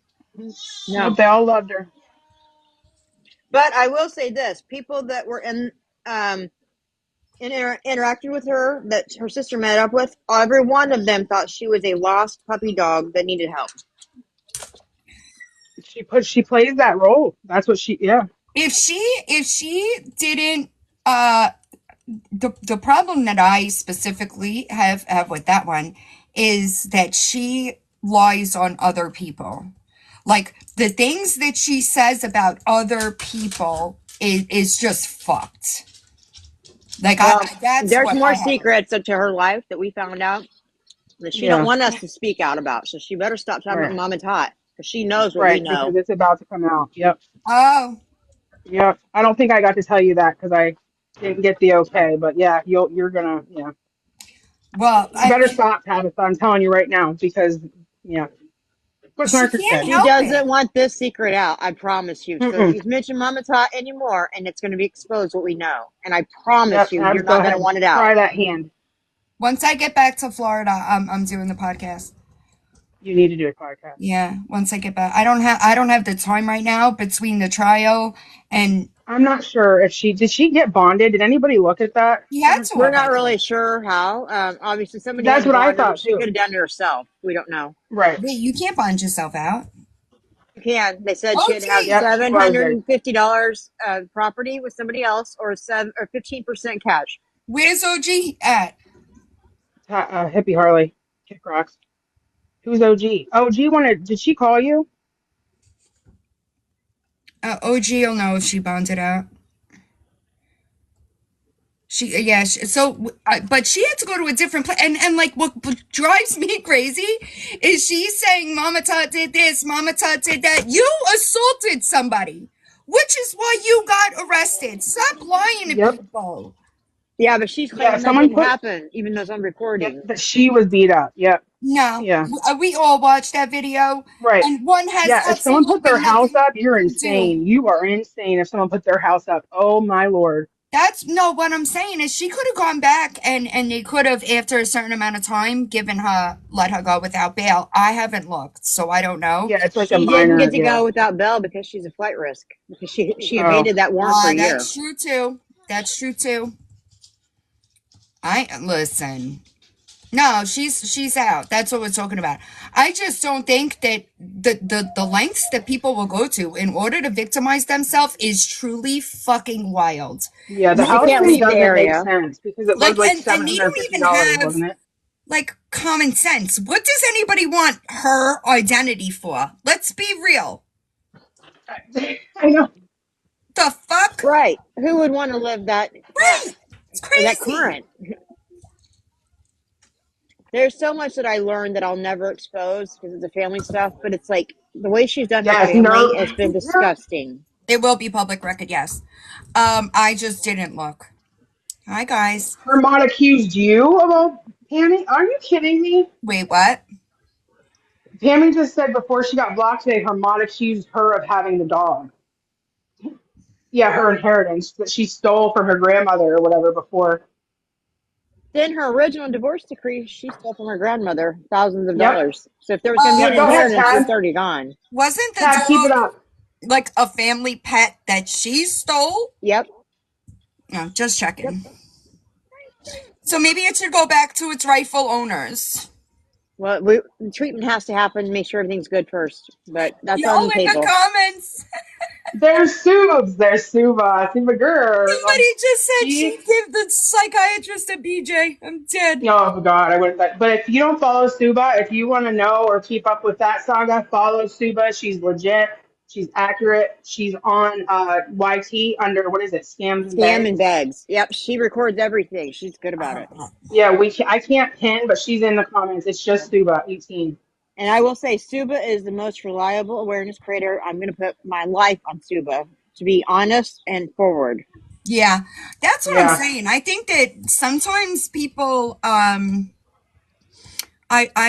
Nope, No. they all loved her. But I will say this, people that were interacted with her, that her sister met up with, every one of them thought she was a lost puppy dog that needed help. She plays that role. That's what she yeah. If she didn't the problem that I specifically have with that one is that she lies on other people. Like the things that she says about other people is just fucked. Like Well, that's there's what more I have. secrets to her life that we found out that she don't Yeah. want us to speak out about. So she better stop talking about Right. Mom and Tot, because she knows what we Right, because know. it's about to come out. Yep. Oh Yep. I don't think I got to tell you that because I didn't get the okay, but yeah, you're gonna yeah. well, You better stop, Tabitha. I'm telling you right now because yeah. What's she Marcus can't said? She help it. doesn't want this secret out, I promise you. So Mm-mm. you mention Mom and Tot anymore, and it's going to be exposed what we know. And I promise Yep, you, you're Tabs, go not going to ahead. want it out. Try that hand. Once I get back to Florida, I'm doing the podcast. You need to do a podcast. Yeah, once I get back, I don't have the time right now between the trial and I'm not sure if did she get bonded? Did anybody look at that he for had her? to We're have, I not think. really sure how. Obviously, somebody had That's to what I bond her, but thought she too. could have done it herself. We don't know. Right. Wait, you can't bond yourself out. You can. They said she Oh, had to have gee. Yep, she was good. $750 property with somebody else, or 15% cash. Where's OG at? Hippie Harley. Kick rocks. Who's OG? OG wanted, did she call you? OG will know if she bonds it out. Yeah, but she had to go to a different place. And like, what drives me crazy is she's saying, Mama Tot did this, Mama Tot did that. You assaulted somebody, which is why you got arrested. Stop lying to Yep. people. Yeah, but she's Yeah, claiming that someone didn't put, happen, even though it's on yep, recording. that she was beat up. Yep. No, Yeah. we all watched that video, Right. and one has Yeah, if someone put absolutely their house nothing up, you're to do. insane. You are insane if someone put their house up. Oh my Lord. That's no, what I'm saying is she could have gone back and they could have, after a certain amount of time, let her go without bail. I haven't looked, so I don't know. Yeah, it's like a She didn't minor, get to yeah. go without bail because she's a flight risk. Because she Oh. evaded that warrant for a year. That's true too. That's true too. I listen. No, she's out. That's what we're talking about. I just don't think that the lengths that people will go to in order to victimize themselves is truly fucking wild. Yeah, the She house can't thing leave the doesn't make area. sense because it was Like, like and they don't even $750, have wasn't it? like common sense. What does anybody want her identity for? Let's be real. I know. The fuck? Right. Who would want to live that Right. It's that crazy. current? There's so much that I learned that I'll never expose because it's a family stuff, but it's like the way she's done her Yes, family has been nerve. disgusting. It will be public record, yes. I just didn't look. Hi guys. Her mom accused you of all Pammy? Are you kidding me? Wait, what? Pammy just said before she got blocked today, her mom accused her of having the dog. Yeah, her inheritance that she stole from her grandmother or whatever before. Then her original divorce decree, she stole from her grandmother thausands of Yep. dollars. So if there was going to be Yep. an Go ahead, inheritance, it's Tad. already gone. Wasn't the Tad, keep it dog up. like a family pet that she stole? Yep. No, just checking. So maybe it should go back to its rightful owners. Well, the treatment has to happen to make sure everything's good first, but that's on Y'all the in the table. comments. There's Subs. There's Suba. Suba girl. Somebody just said She. she gave the psychiatrist a BJ. I'm dead. Oh God, I wouldn't. But if you don't follow Suba, if you want to know or keep up with that saga, follow Suba. She's legit. She's accurate. She's on YT under what is it? Scams and Scam and Bags. bags. Yep, she records everything. She's good about it. Yeah, I can't pin, but she's in the comments. It's just Suba 18. And I will say, Suba is the most reliable awareness creator. I'm going to put my life on Suba, to be honest and forward. Yeah, that's what I'm Yeah. saying. I think that sometimes people, I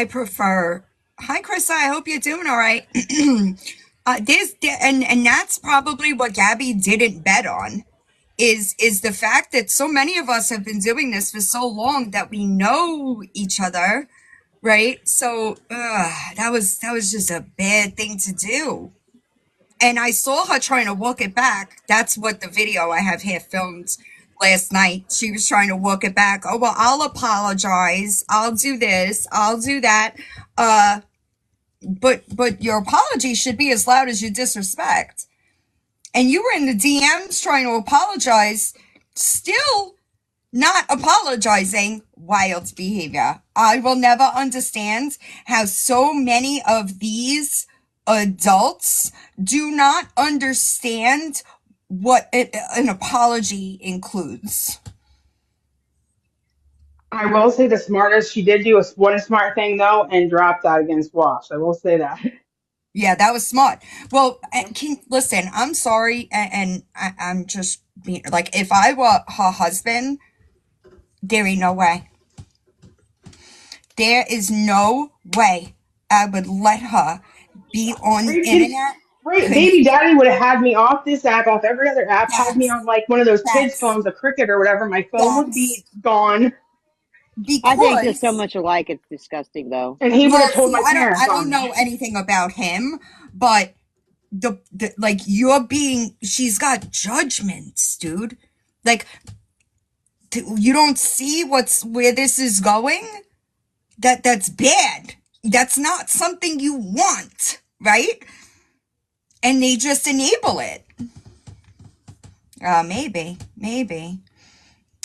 prefer. Hi, Krista. I hope you're doing all right. And that's probably what Gabby didn't bet on. Is the fact that so many of us have been doing this for so long that we know each other, right? So that was just a bad thing to do. And I saw her trying to walk it back. That's what the video I have here filmed last night. She was trying to walk it back. Oh, well, I'll apologize. I'll do this. I'll do that. But your apology should be as loud as your disrespect. And you were in the DMs trying to apologize, still not apologizing. Wild behavior. I will never understand how so many of these adults do not understand what an apology includes. I will say the smartest, she did do one smart thing though and dropped that against Wash. I will say that. Yeah, that was smart. Well, listen, I'm sorry, and I'm just being like, if I were her husband, there ain't no way. There is no way I would let her be on Are the you kidding? internet. Right, baby daddy would have had me off this app, off every other app, had me Yes, on like one of those kids' yes, phones, a Cricket or whatever. My phone would yes. be gone, I think they're so Because, much alike. It's disgusting, though. and he would well, have told see, my I parents don't on me. know anything about him, but the like she's got judgments, dude. Like, you don't see where this is going. That's bad. That's not something you want, right? And they just enable it. Maybe.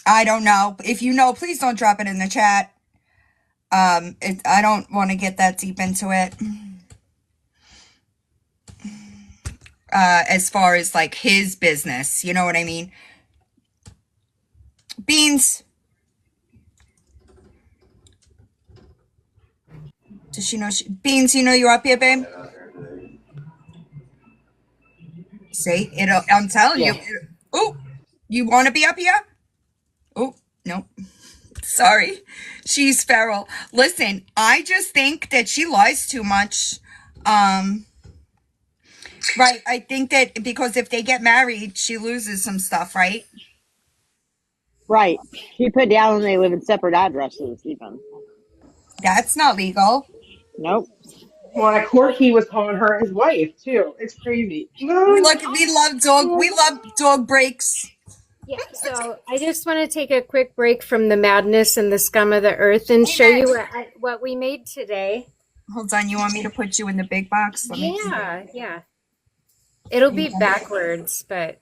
I don't know. If you know, please don't drop it in the chat. I don't want to get that deep into it. As far as like his business, you know what I mean? Beans. Does she know Beans, you know you're up here, babe? See, I'm telling you. Yeah. Oh, you want to be up here? Oh, no. Sorry. She's feral. Listen, I just think that she lies too much. Right. I think that because if they get married, she loses some stuff, right? Right. She put down they live in separate addresses, even. That's not legal. Nope. Well, at court, he was calling her his wife too. It's crazy. We love dog breaks. Yeah, so I just want to take a quick break from the madness and the scum of the earth and show you what we made today. Hold on, you want me to put you in the big box? Yeah. It'll be backwards, but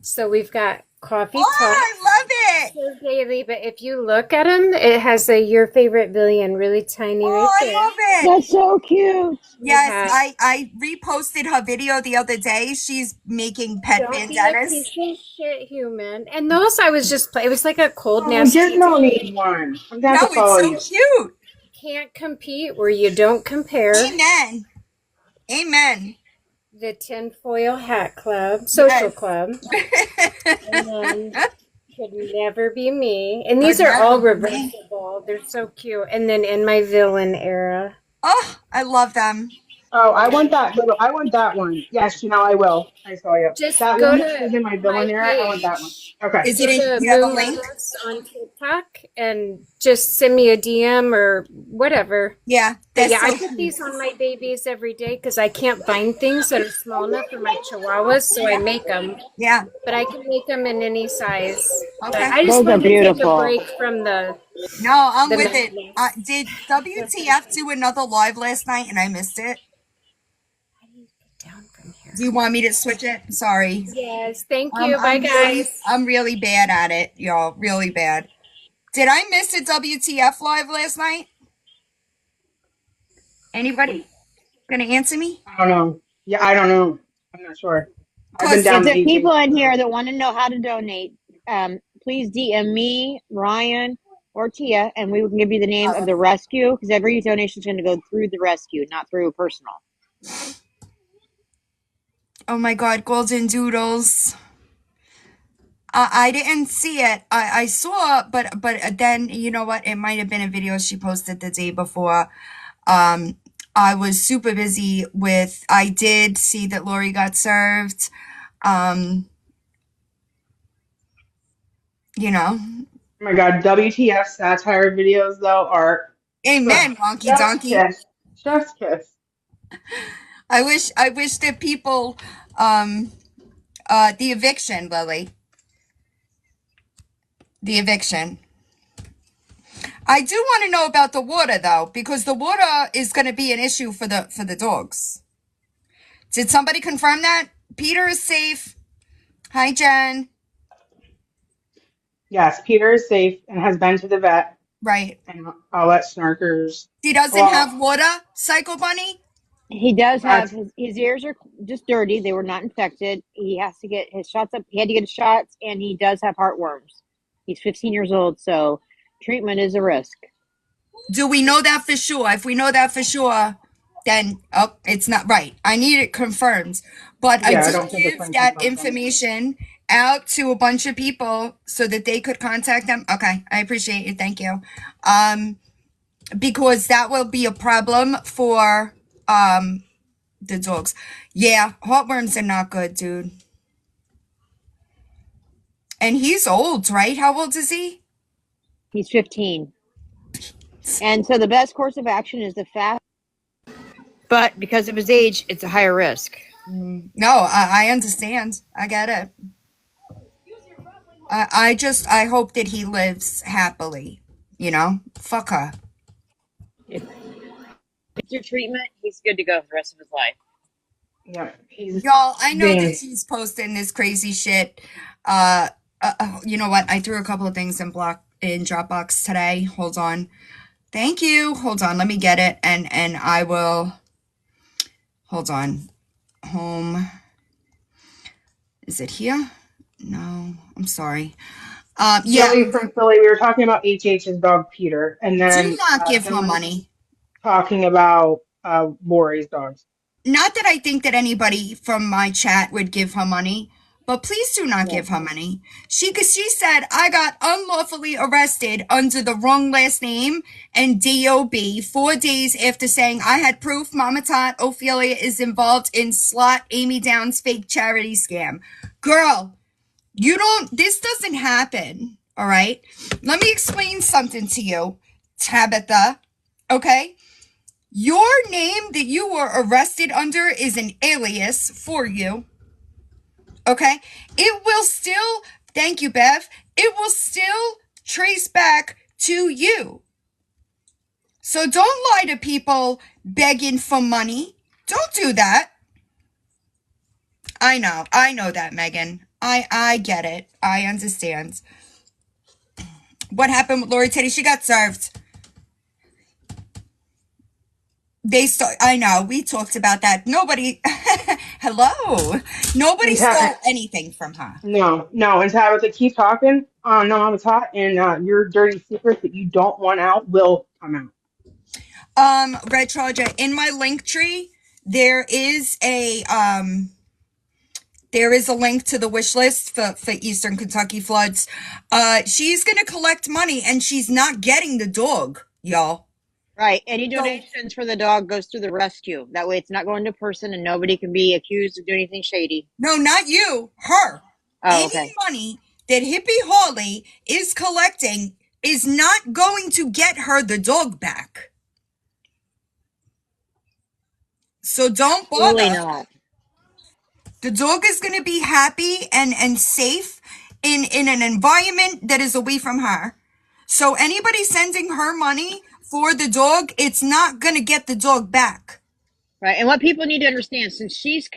so we've got coffee Oh, I love it. daily, but if you look at them, it has your favorite billion really tiny Oh, right I there. love it. That's so cute. Yes, I reposted her video the other day. She's making pet Don't be a bandanas. piece of shit, human. And those I was just it was like a cold, Oh, nasty Gizmo day. needs one. I'm gonna have to No, follow it's you. so cute. Can't compete where you don't compare. Amen. The Tinfoil Hat Club, Social Yes. Club. And then could never be me. And these are all reversible. They're so cute. And then in my villain era. Oh, I love them. Oh, I want that one. Yes, I will. I saw you. Just That go one to that says in my my villain era. I want that one. page. Okay. Is it in? The Do you have a Moon link? Loves on TikTok and just send me a DM or whatever. Yeah. But That's yeah, I so put cute. these on my babies every day because I can't find things that are small enough for my chihuahuas, so I make them. Yeah. But I can make them in any size. But Okay. I just Those are wanted to take a beautiful. break from the No, I'm the with it. madness. Did WTF do another live last night and I missed it? Down from here. Do you want me to switch it? Sorry. Yes, thank you. Bye, I'm guys. really bad at it, y'all. Really bad. Did I miss a WTF live last night? Anybody gonna answer me? I don't know. Yeah, I don't know. I'm not sure. I've been Cause down If there's the people in here that want to know how to donate, please DM me, Ryan, or Tia, and we can give you the name of the rescue, because every donation is going to go through the rescue, not through personal. Oh my God, golden doodles. I didn't see it. I saw, but then you know what? It might have been a video she posted the day before. I was super busy with. I did see that Lori got served. You know. Oh my God, WTF satire videos though are ugh, Amen, wonky chef's donkey. kiss. Chef's kiss. I wish that people, the eviction, Lily. The eviction. I do want to know about the water though, because the water is going to be an issue for the dogs. Did somebody confirm that? Peter is safe. Hi, Jen. Yes, Peter is safe and has been to the vet, Right. and I'll let Snarkers. He doesn't Well, have water, Psycho Bunny? He does have that's his ears are just dirty. They were not infected. He has to get his shots up. He had to get his shots, and he does have heartworms. He's 15 years old, so treatment is a risk. Do we know that for sure? If we know that for sure, then, it's not right. I need it confirmed. But I yeah. I did don't think it's give been that confirmed. information out to a bunch of people so that they could contact them. Okay, I appreciate you. Thank you. Because that will be a problem for the dogs. Yeah, heartworms are not good, dude. And he's old, right? How old is he? He's 15. And so the best course of action is the fast. But because of his age, it's a higher risk. No, I understand. I get it. I hope that he lives happily. You know? Fuck her. If your treatment, he's good to go for the rest of his life. Yeah, he's Y'all, I know being. that she's posting this crazy shit. You know what? I threw a couple of things in Dropbox today. Hold on. Thank you. Hold on. Let me get it. And I will. Hold on. Home. Is it here? No. I'm sorry. Yeah. Billy from Philly. We were talking about HH's dog Peter, and Do then not give her someone money. talking about Lori's dogs. Not that I think that anybody from my chat would give her money, but please do not Yeah. give her money. She said, I got unlawfully arrested under the wrong last name and DOB 4 days after saying I had proof Mama Tot Ophelia is involved in Slot Amy Downs fake charity scam. Girl, this doesn't happen. All right. Let me explain something to you, Tabitha. Okay. Your name that you were arrested under is an alias for you. Okay? It will still, thank you, Bev, it will still trace back to you. So don't lie to people begging for money. Don't do that. I know that, Megan. I get it. I understand. What happened with Lori Teddy? She got served. I know, we talked about that. Nobody, hello. Nobody And stole anything from her. no, and Tabitha, keep talking. No, Mama Tot, and your dirty secrets that you don't want out will come out. Red Charger, in my link tree, there is a link to the wish list for Eastern Kentucky floods. She's gonna collect money and she's not getting the dog, y'all. Right. Any donations for the dog goes through the rescue. That way it's not going to person and nobody can be accused of doing anything shady. No, not you, her. Oh, okay. Any money that Hippie Hawley is collecting is not going to get her the dog back. So don't bother. Really not. The dog is going to be happy and safe in an environment that is away from her. So anybody sending her money for the dog, it's not going to get the dog back. Right. And what people need to understand, since she's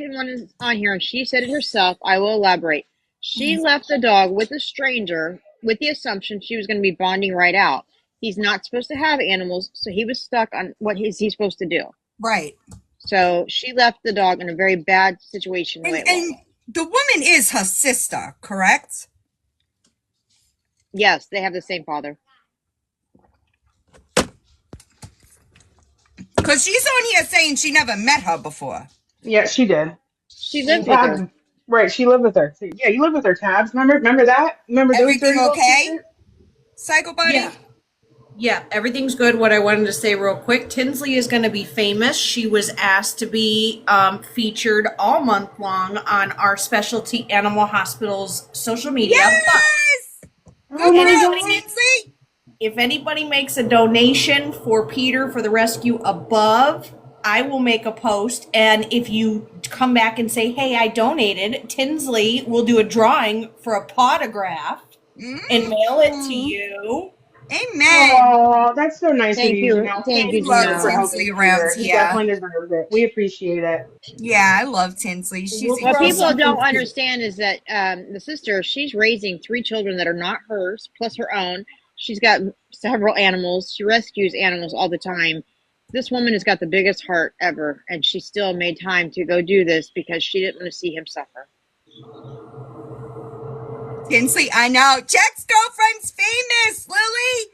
on here and she said it herself, I will elaborate. She left the dog with a stranger with the assumption she was going to be bonding right out. He's not supposed to have animals, so he was stuck on what is he supposed to do. Right. So she left the dog in a very bad situation. And the woman is her sister, correct? Yes, they have the same father. Because she's on here saying she never met her before. Yeah, she did. She And lived with Tabs, her. right? She lived with her. So, yeah, you lived with her, Tabs. Remember that? Remember those Everything dirty little okay? secrets? Psycho Buddy? Yeah, everything's good. What I wanted to say real quick, Tinsley is going to be famous. She was asked to be featured all month long on our specialty animal hospital's social media. Yes! Good Oh my girl, God. Tinsley. If anybody makes a donation for Peter for the rescue above, I will make a post. And if you come back and say, hey, I donated, Tinsley will do a drawing for a potograph and mail it to you. Amen. Oh, that's so nice of Thank you, you. Janelle. Thank you, Thank Love you for Janelle. helping Tinsley around Peter. He here. definitely deserves it. We appreciate it. Yeah, I love Tinsley. She's We'll What throw people something don't cute. understand is that the sister, she's raising 3 children that are not hers, plus her own. She's got several animals. She rescues animals all the time. This woman has got the biggest heart ever, and she still made time to go do this because she didn't want to see him suffer. Tinsley, I know. Jack's girlfriend's famous, Lily.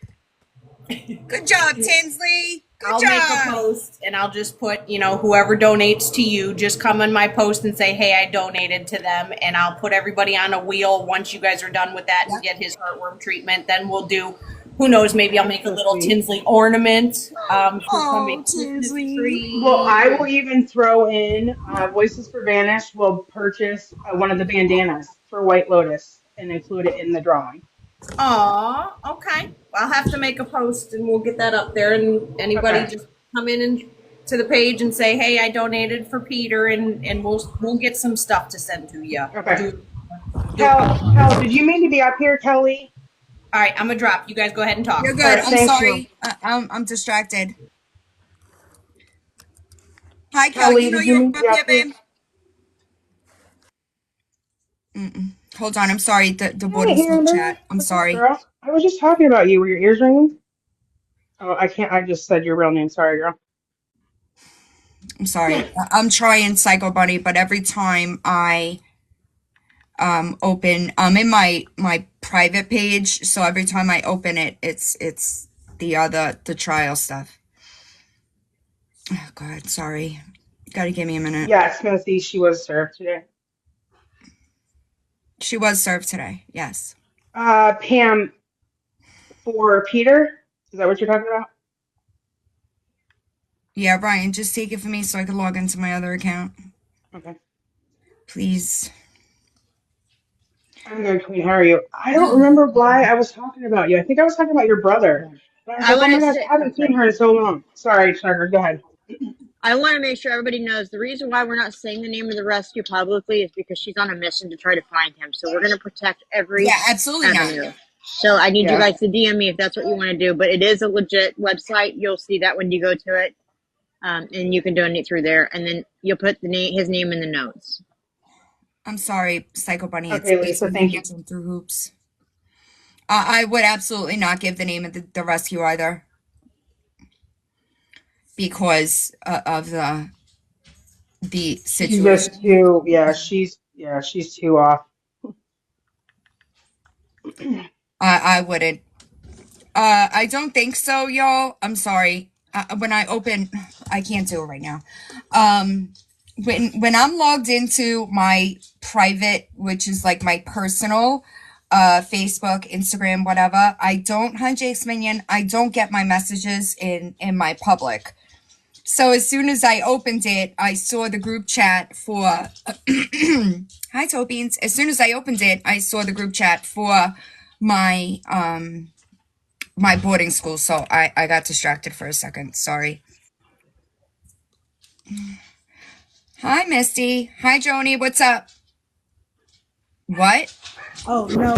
Good job, Tinsley. Good I'll job. make a post and I'll just put, whoever donates to you, just come on my post and say, hey, I donated to them. And I'll put everybody on a wheel once you guys are done with that and get his heartworm treatment. Then we'll do, who knows, maybe I'll make a little Tinsley ornament. Oh, Tinsley. Well, I will even throw in Voices for Vanish will purchase one of the bandanas for White Lotus and include it in the drawing. Aw, okay. I'll have to make a post and we'll get that up there. And anybody Okay. just come in and to the page and say, hey, I donated for Peter, and we'll get some stuff to send to you. Okay. Kel, did you mean to be up here, Kelly? All right, I'm gonna drop. You guys go ahead and talk. You're good. Alright, I'm thank sorry. I'm distracted. Hi, Kel. Kelly, You know did you you're mean to up be here, up here? babe. Hold on. I'm sorry. The boarding Hey, school Amber. chat. I'm What's up, sorry. girl? I was just talking about you. Were your ears ringing? Oh, I can't. I just said your real name. Sorry, girl. I'm sorry. I'm trying Psycho Bunny, but every time I open, I'm in my private page, so every time I open it, it's the trial stuff. Oh God, sorry. Gotta give me a minute. Yeah, Smithy, she was served today. She was served today. Yes. Pam, for Peter, is that what you're talking about? Yeah, Brian, just take it for me so I can log into my other account, Okay. please. I'm good, Queen. How are you? I don't remember why I was talking about you. I think I was talking about your brother. But I was I like, oh want my to gosh, say, I haven't seen her in so long. Sorry, Sugar, go ahead. I want to make sure everybody knows the reason why we're not saying the name of the rescue publicly is because she's on a mission to try to find him. So we're going to protect every Yeah, absolutely avenue. not. So I need you Yeah. guys to DM me if that's what you want to do. But it is a legit website. You'll see that when you go to it, and you can donate through there. And then you'll put his name in the notes. I'm sorry, Psycho Bunny. Okay, It's Lisa, thank you. jump through hoops. I would absolutely not give the name of the rescue either, because of the She's situation. just too, she's too off. I wouldn't. I don't think so, y'all. I'm sorry. When I open, I can't do it right now. When I'm logged into my private, which is like my personal, Facebook, Instagram, whatever, I don't, hi Jace Minion, I don't get my messages in my public. So as soon as I opened it, I saw the group chat for, hi Topians. As soon as I opened it, I saw the group chat for my, my boarding school. So I got distracted for a second. Sorry. Hi, Misty. Hi, Joni. What's up? What? Oh no,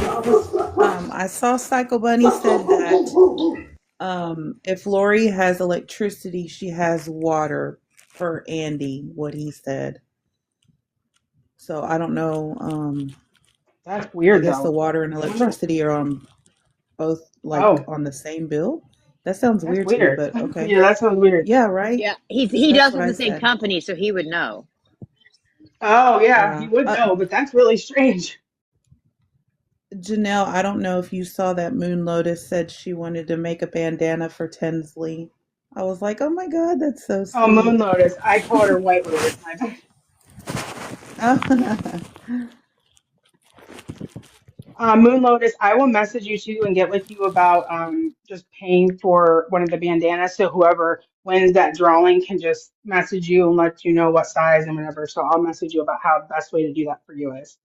I saw Psycho Bunny said that if Lori has electricity, she has water for Andy, what he said. So I don't know. That's I weird, guess the though. water and I wonder. electricity are on both, like Oh, on the same bill. That sounds that's weird to me, weird. but okay. Yeah, that sounds weird. Yeah, right. Yeah, he That's does what have I the same said. company, so he would know. Oh, yeah, he Yeah. would know, but that's really strange. Janelle, I don't know if you saw that Moon Lotus said she wanted to make a bandana for Tinsley. I was like, oh my God, that's so Oh, Moon sweet. Lotus. I called her White Lotus. My bad. Moon Lotus, I will message you too and get with you about just paying for one of the bandanas. So whoever wins that drawing can just message you and let you know what size and whatever. So I'll message you about how the best way to do that for you is.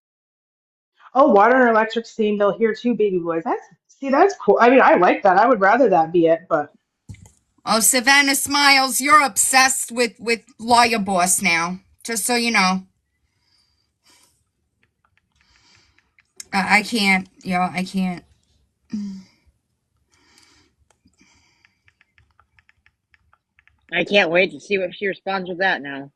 Oh, water and electric steam bill here too, baby boys. That's cool. I mean, I like that. I would rather that be it, but Oh, Savannah Smiles, you're obsessed with Lawyer Boss now. Just so you know. I can't, I can't. I can't wait to see what she responds with that now.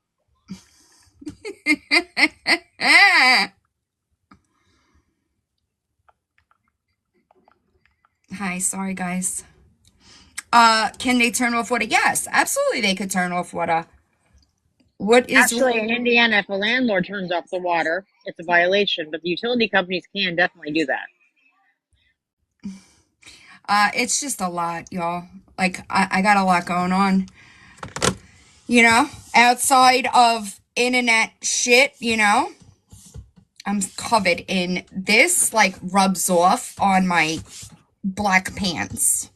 Hi, sorry guys. Can they turn off water? Yes, absolutely they could turn off water. What is Actually, in Indiana, if a landlord turns off the water, it's a violation, but the utility companies can definitely do that. it's just a lot, y'all. Like I got a lot going on. Outside of internet shit, I'm covered in this, like rubs off on my black pants.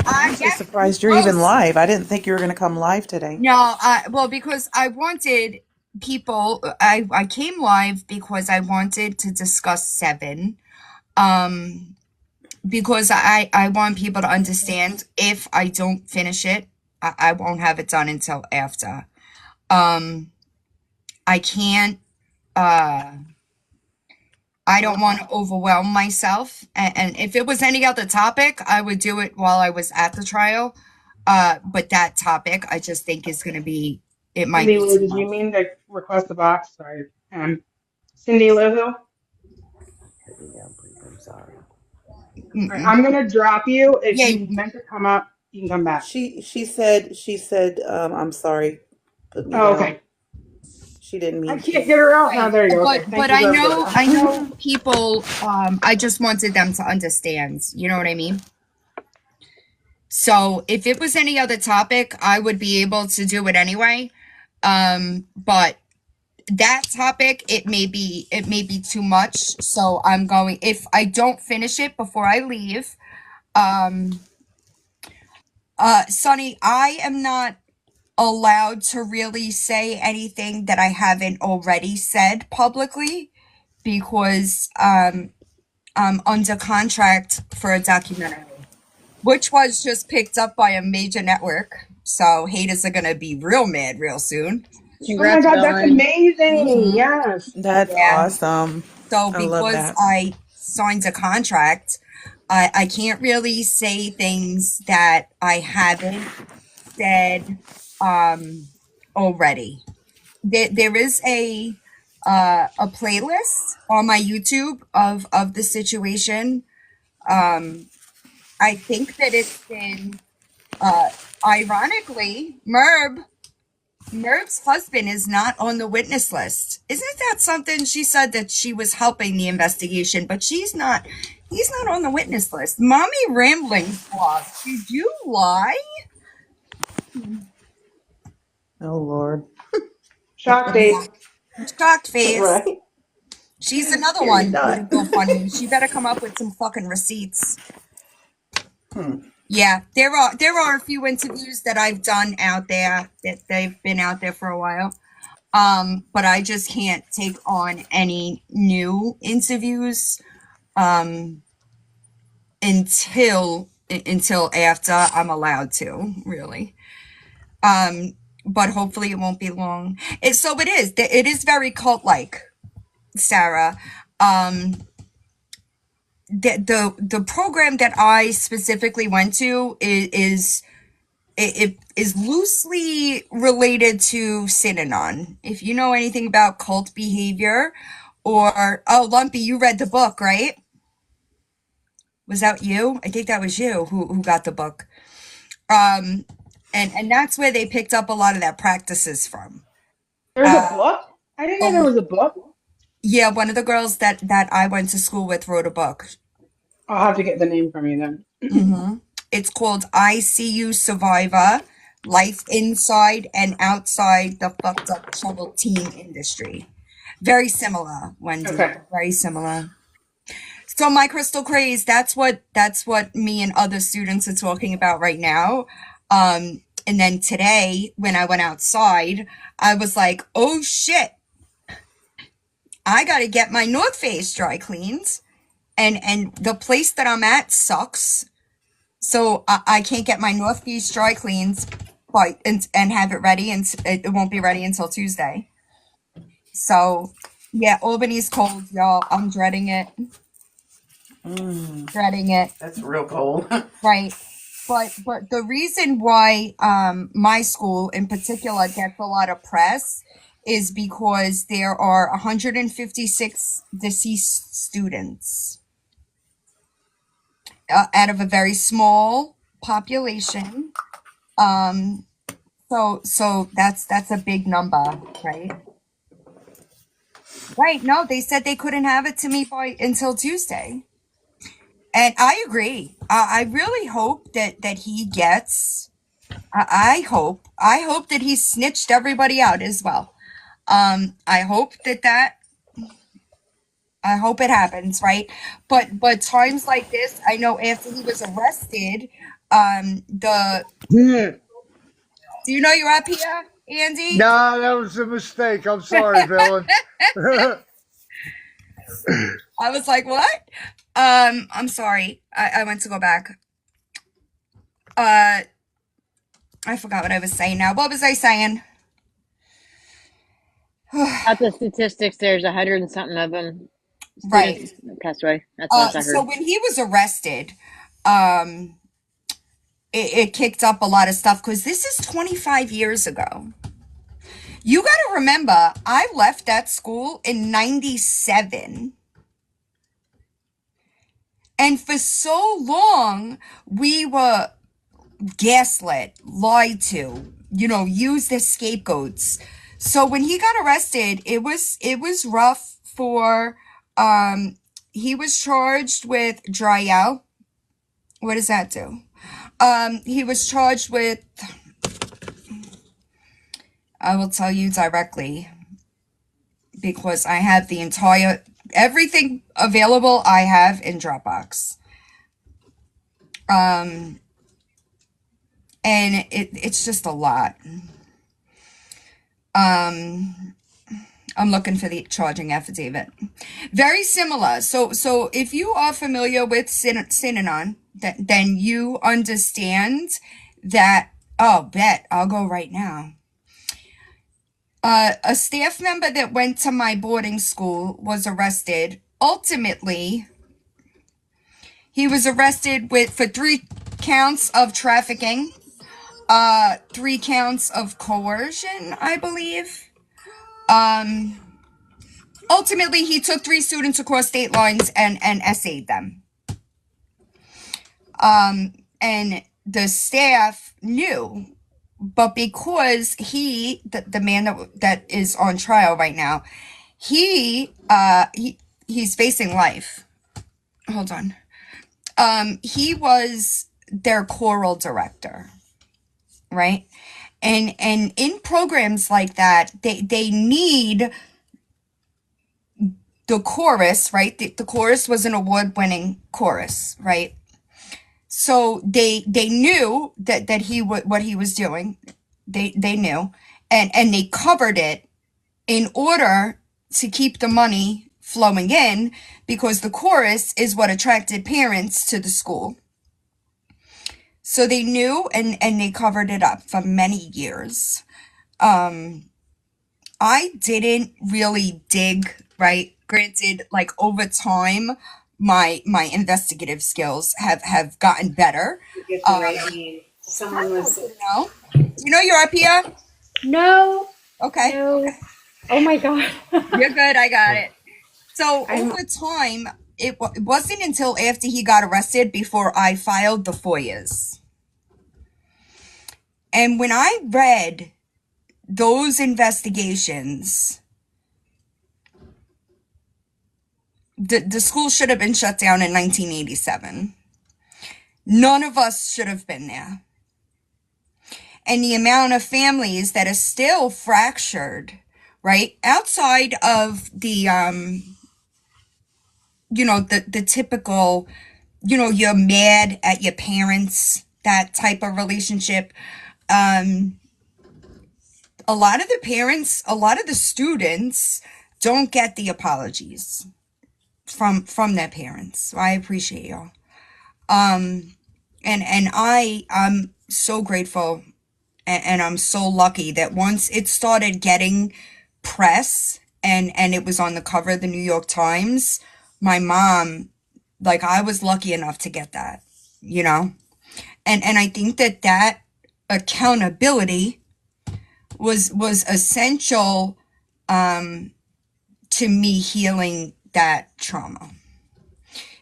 I'm so Get surprised you're even gross. live. I didn't think you were going to come live today. No, well, because I wanted people, I came live because I wanted to discuss Seven. Because I want people to understand if I don't finish it, I won't have it done until after. I can't, I don't want to overwhelm myself. And if it was any other topic, I would do it while I was at the trial. But that topic, I just think is going to be, it might Cindy be Lou, too did you much. mean to request a box? Sorry. Cindy Lou who? All I'm sorry. right, Mm-mm. I'm gonna drop you. If Yeah. you meant to come up, you can come back. She said I'm sorry. Put me Oh, down. okay. She didn't I mean can't to. get her out now. Right. There you go. Okay. But Thank you I for updating. know I know people, I just wanted them to understand. You know what I mean? So if it was any other topic, I would be able to do it anyway. But that topic, it may be too much. So I'm going, if I don't finish it before I leave, Sonny, I am not allowed to really say anything that I haven't already said publicly because I'm under contract for a documentary, which was just picked up by a major network. So haters are gonna be real mad real soon. Oh my Congrats, God, that's Belen. amazing. Hmm. Yes. That's Yeah. awesome. So I love because that. I signed a contract, I can't really say things that I haven't said already. There is a playlist on my YouTube of the situation. I think that it's been ironically Merb's husband is not on the witness list. Isn't that something? She said that she was helping the investigation, but he's not on the witness list. Mommy Ramblings blog. Did you lie? Oh Lord. Shock face. Shocked face. Right? She's another Carrie one with a Dot. GoFundMe. She better come up with some fucking receipts. Yeah, there are a few interviews that I've done out there that they've been out there for a while. But I just can't take on any new interviews until after I'm allowed to, really. But hopefully it won't be long. It is very cult like, Sarah. The program that I specifically went to is loosely related to Synanon. If you know anything about cult behavior, or Lumpy, you read the book, right? Was that you? I think that was you who got the book. And that's where they picked up a lot of their practices from. There's a book? I didn't know there Oh, was a book. yeah, one of the girls that I went to school with wrote a book. I'll have to get the name from you then. It's called I See You Survivor, life inside and outside the fucked up troubled teen industry. Very similar, Wendy. Okay. Very similar. So my crystal craze, that's what me and other students are talking about right now. And then today when I went outside, I was like, oh shit, I gotta get my North Face dry cleaned. And the place that I'm at sucks. So I can't get my North Face dry cleaned and have it ready, and it won't be ready until Tuesday. So yeah, Albany's cold, y'all. I'm dreading it. Dreading it. That's real cold. Right. But the reason why my school in particular gets a lot of press is because there are 156 deceased students out of a very small population. So that's a big number, right? Right. No, they said they couldn't have it to me until Tuesday. And I agree. I really hope that he gets. I hope that he snitched everybody out as well. I hope I hope it happens, right? But times like this, I know after he was arrested, do you know you're up here, Andy? No, that was a mistake. I'm sorry, Villain. I was like, what? I'm sorry. I went to go back. I forgot what I was saying now. What was I saying? At the statistics, there's 100 and something of them. Right. Passed away. That's what I heard. So when he was arrested, it kicked up a lot of stuff because this is 25 years ago. You got to remember, I left that school in 97. And for so long, we were gaslit, lied to, used as scapegoats. So when he got arrested, it was rough for, he was charged with dry. What does that do? He was charged with, I will tell you directly, because I have everything available I have in Dropbox. And it's just a lot. I'm looking for the charging affidavit. Very similar. So if you are familiar with Synanon, then you understand that. Oh, bet. I'll go right now. A staff member that went to my boarding school was arrested. Ultimately, he was arrested for 3 counts of trafficking, 3 counts of coercion, I believe. Ultimately, he took 3 students across state lines and essayed them. And the staff knew, but because the man that is on trial right now, he's facing life. Hold on. He was their choral director, right? And in programs like that, they need the chorus, right? The chorus was an award-winning chorus, right? So they knew that what he was doing. They knew, and they covered it in order to keep the money flowing in, because the chorus is what attracted parents to the school. So they knew, and they covered it up for many years. I didn't really dig, right? Granted, like over time, my investigative skills have gotten better. Someone was. You know you're up here? No. Okay. No. Oh my God. You're good. I got it. So over time, it wasn't until after he got arrested before I filed the FOIAs. And when I read those investigations, the school should have been shut down in 1987. None of us should have been there. and the amount of families that are still fractured, right? Outside of the, the typical, you're mad at your parents, that type of relationship. A lot of the parents, a lot of the students don't get the apologies from their parents. So I appreciate y'all. And I'm so grateful, and I'm so lucky that once it started getting press and it was on the cover of the New York Times, my mom, like, I was lucky enough to get that, and I think that accountability was essential to me healing that trauma,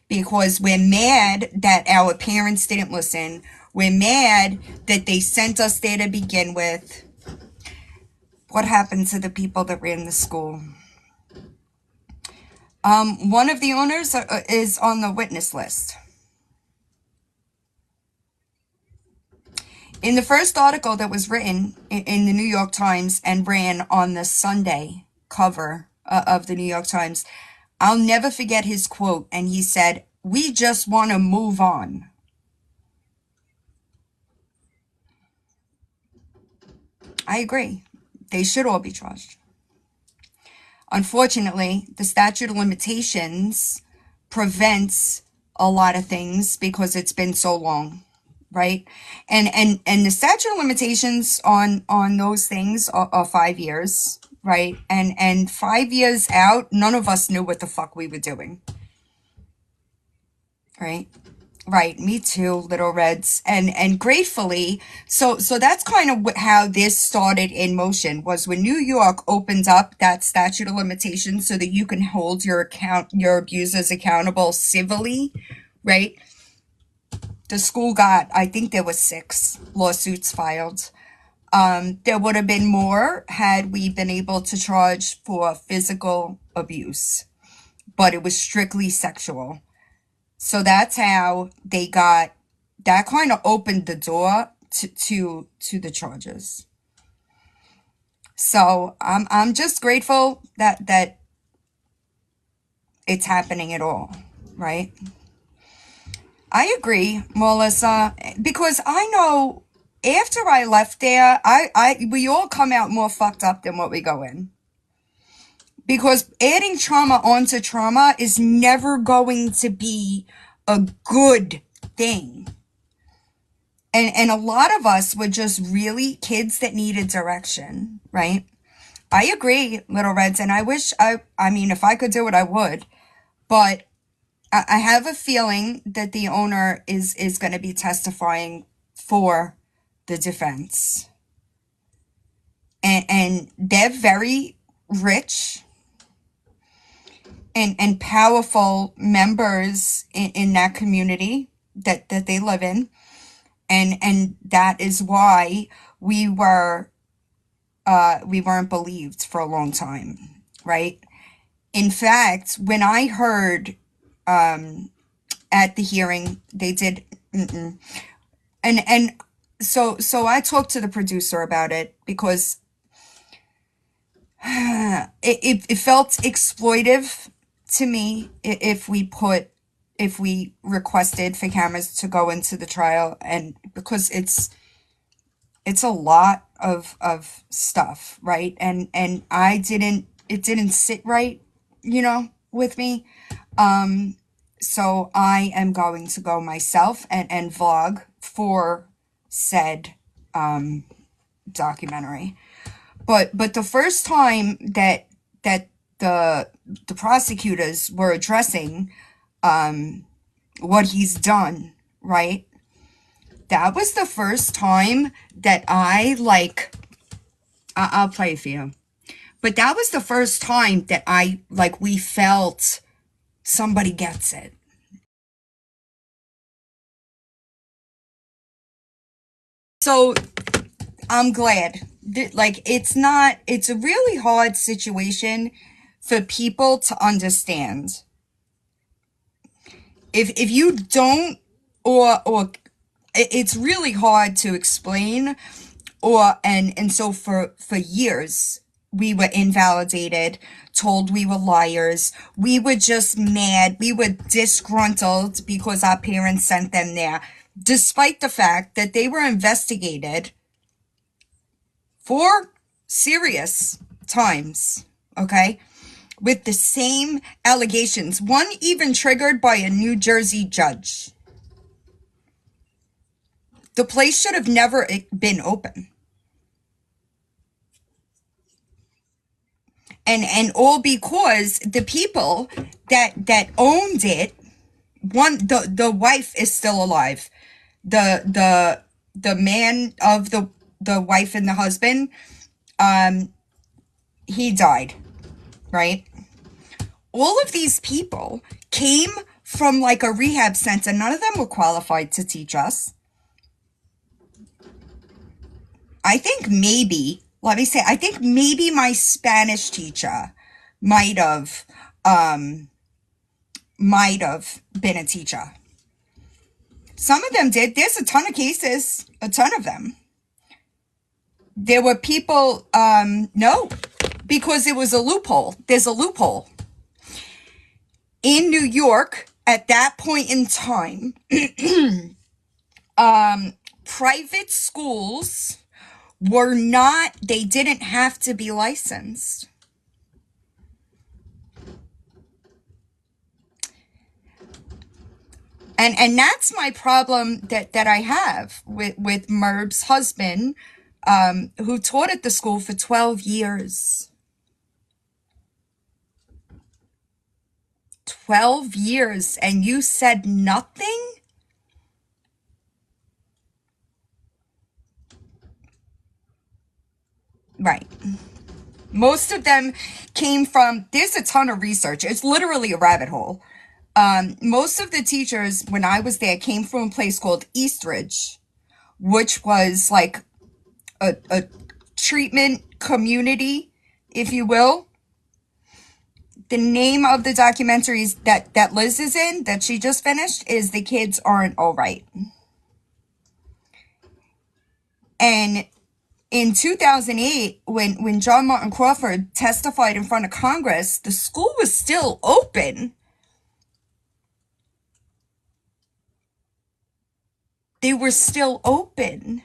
because we're mad that our parents didn't listen. We're mad that they sent us there to begin with. What happened to the people that ran the school? One of the owners is on the witness list. In the first article that was written in the New York Times and ran on the Sunday cover of the New York Times, I'll never forget his quote, and he said, "We just want to move on." I agree. They should all be charged. Unfortunately, the statute of limitations prevents a lot of things because it's been so long, right? And the statute of limitations on those things are 5 years, right? And 5 years out, none of us knew what the fuck we were doing, right? Right, me too, Little Reds. And gratefully, so that's kind of how this started in motion, was when New York opened up that statute of limitations so that you can hold your abusers accountable civilly, right? The school got, I think there was 6 lawsuits filed. There would have been more had we been able to charge for physical abuse, but it was strictly sexual. So that's how they got, that kind of opened the door to the charges. So I'm just grateful that it's happening at all, right? I agree, Melissa, because I know after I left there, we all come out more fucked up than what we go in. Because adding trauma onto trauma is never going to be a good thing. And a lot of us were just really kids that needed direction, right? I agree, Little Reds, and I wish, I mean, if I could do it, I would. But I have a feeling that the owner is going to be testifying for the defense. And they're very rich and powerful members in that community that they live in. And that is why we weren't believed for a long time, right? In fact, when I heard at the hearing, they did, and so I talked to the producer about it, because it felt exploitive to me if we requested for cameras to go into the trial, and because it's a lot of stuff, right? And it didn't sit right, with me. So I am going to go myself and vlog for said documentary. But the first time that the prosecutors were addressing what he's done, right? That was the first time that I'll play it for you. But that was the first time that we felt somebody gets it. So I'm glad. It's a really hard situation for people to understand. If you don't, or it's really hard to explain And so for years we were invalidated, told we were liars. We were just mad. We were disgruntled because our parents sent them there, despite the fact that they were investigated for serious times, okay? With the same allegations, one even triggered by a New Jersey judge. The place should have never been open. And all because the people that owned it, the wife is still alive. The man of the wife and the husband, he died, right? All of these people came from like a rehab center. None of them were qualified to teach us. I think maybe my Spanish teacher might have been a teacher. Some of them did. There's a ton of cases, a ton of them. There were people, no, because it was a loophole. There's a loophole. In New York, at that point in time, private schools they didn't have to be licensed. And that's my problem that I have with Merb's husband, who taught at the school for 12 years. 12 years, and you said nothing? Right. Most of them came from, there's a ton of research. It's literally a rabbit hole. Most of the teachers, when I was there, came from a place called Eastridge, which was like a treatment community, if you will. The name of the documentaries that Liz is in, that she just finished, is The Kids Aren't All Right. And in 2008, when John Martin-Crawford testified in front of Congress, the school was still open. They were still open.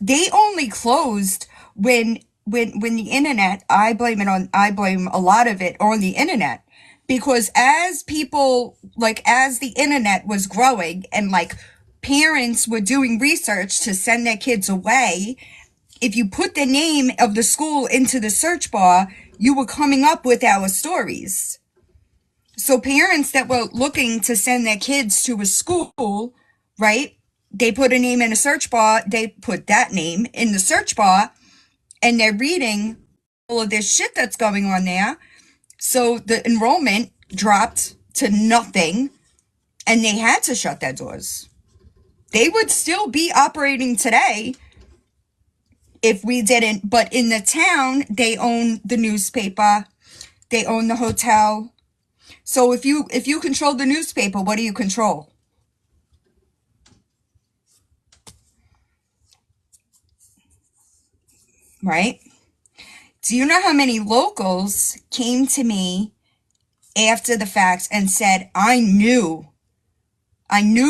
They only closed when the internet, I blame a lot of it on the internet, because as the internet was growing and like parents were doing research to send their kids away, if you put the name of the school into the search bar, you were coming up with our stories. So parents that were looking to send their kids to a school, right? They put a name in a search bar, they put that name in the search bar, and they're reading all of this shit that's going on there. So the enrollment dropped to nothing, and they had to shut their doors. They would still be operating today if we didn't. But in the town, they own the newspaper, they own the hotel. So if you control the newspaper, what do you control? Right? Do you know how many locals came to me after the fact and said, I knew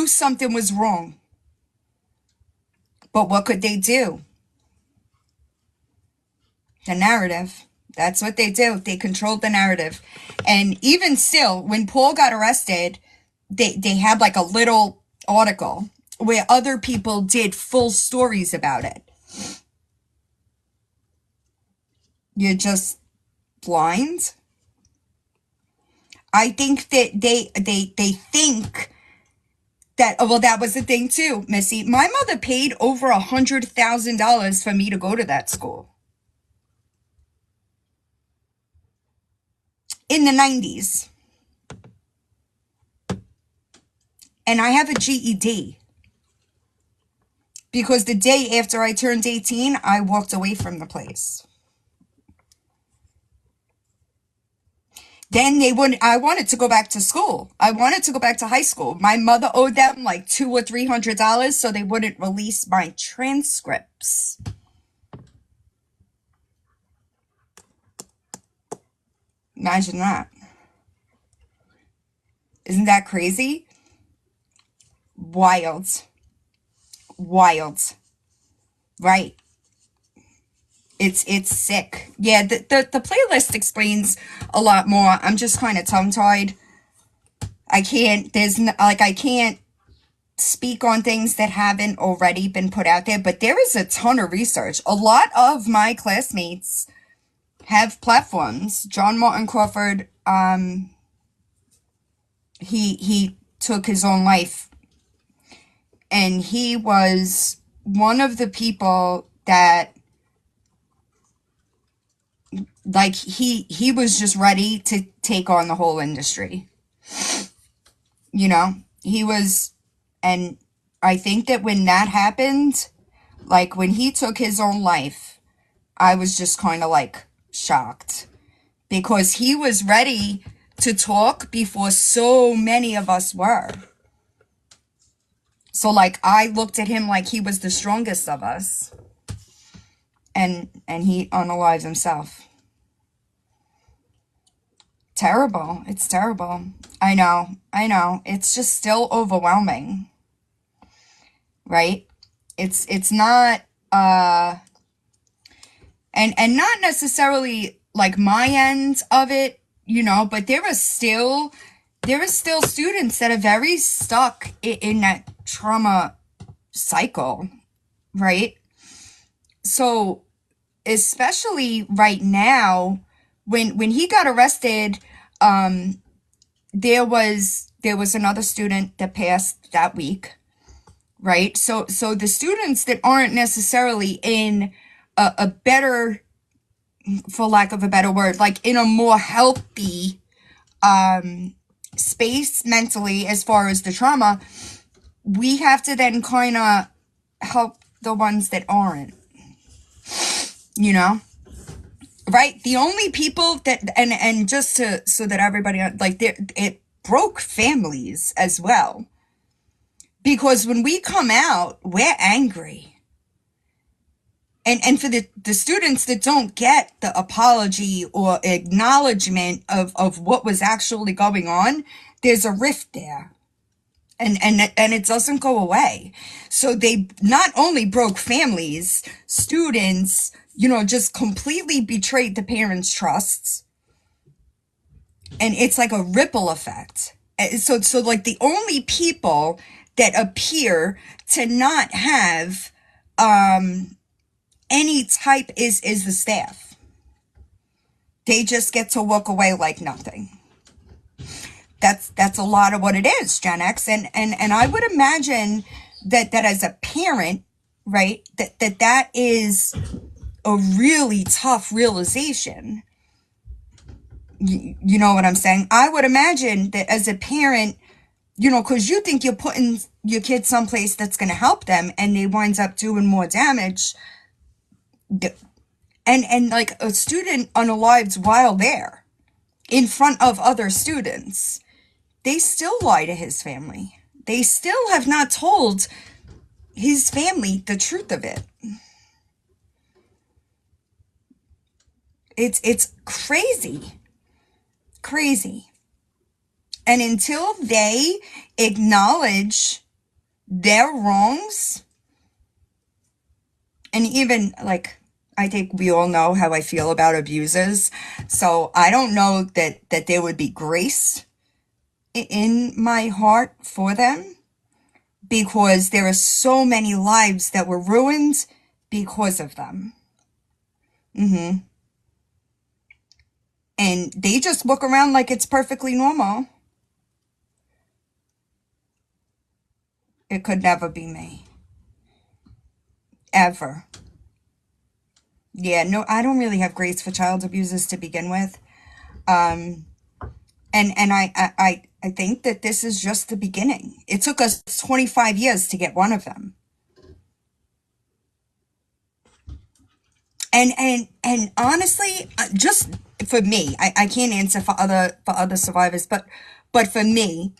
something was wrong. But what could they do? The narrative. That's what they do. They controlled the narrative. And even still, when Paul got arrested, they had like a little article where other people did full stories about it. You're just blind. I think that they think that, oh, well, that was the thing too, Missy. My mother paid over $100,000 for me to go to that school. In the 90s. And I have a GED. Because the day after I turned 18, I walked away from the place. then they wouldn't. I wanted to go back to school. I wanted to go back to high school. My mother owed them like $200 or $300, so they wouldn't release my transcripts. Imagine that. Isn't that crazy? Wild. Wild. Right. It's sick. Yeah, the playlist explains a lot more. I'm just kind of tongue-tied. I can't speak on things that haven't already been put out there, but there is a ton of research. A lot of my classmates have platforms. John Martin-Crawford, he took his own life, and he was one of the people that, like, he was just ready to take on the whole industry. You know, he was, and I think that when that happened, like when he took his own life, I was just kind of like shocked, because he was ready to talk before so many of us were. So like I looked at him like he was the strongest of us, and he unalived himself. Terrible. It's terrible. I know. It's just still overwhelming. Right? It's not and not necessarily like my end of it, you know, but there are still students that are very stuck in that trauma cycle, right? So especially right now, when he got arrested, there was another student that passed that week, right? So the students that aren't necessarily in a better, for lack of a better word, like in a more healthy space mentally as far as the trauma, we have to then kind of help the ones that aren't, you know? Right? The only people that, and just so that everybody, like, it broke families as well. Because when we come out, we're angry. And for the students that don't get the apology or acknowledgement of what was actually going on, there's a rift there. And it doesn't go away. So they not only broke families, students, you know, just completely betrayed the parents' trusts. And it's like a ripple effect. So like the only people that appear to not have any type is the staff. They just get to walk away like nothing. That's a lot of what it is, Gen X. And I would imagine that as a parent, right, that is a really tough realization. You know what I'm saying? I would imagine that as a parent, you know, because you think you're putting your kid someplace that's going to help them, and they winds up doing more damage. And like a student unalived while there in front of other students. They still lie to his family. They still have not told his family the truth of it. It's crazy. Crazy. And until they acknowledge their wrongs, and even like, I think we all know how I feel about abusers. So I don't know that there would be grace in my heart for them, because there are so many lives that were ruined because of them. And they just look around like it's perfectly normal. It could never be me. Ever. Yeah, no, I don't really have grace for child abusers to begin with. And I think that this is just the beginning. It took us 25 years to get one of them. And honestly, just for me, I can't answer for other survivors, but for me,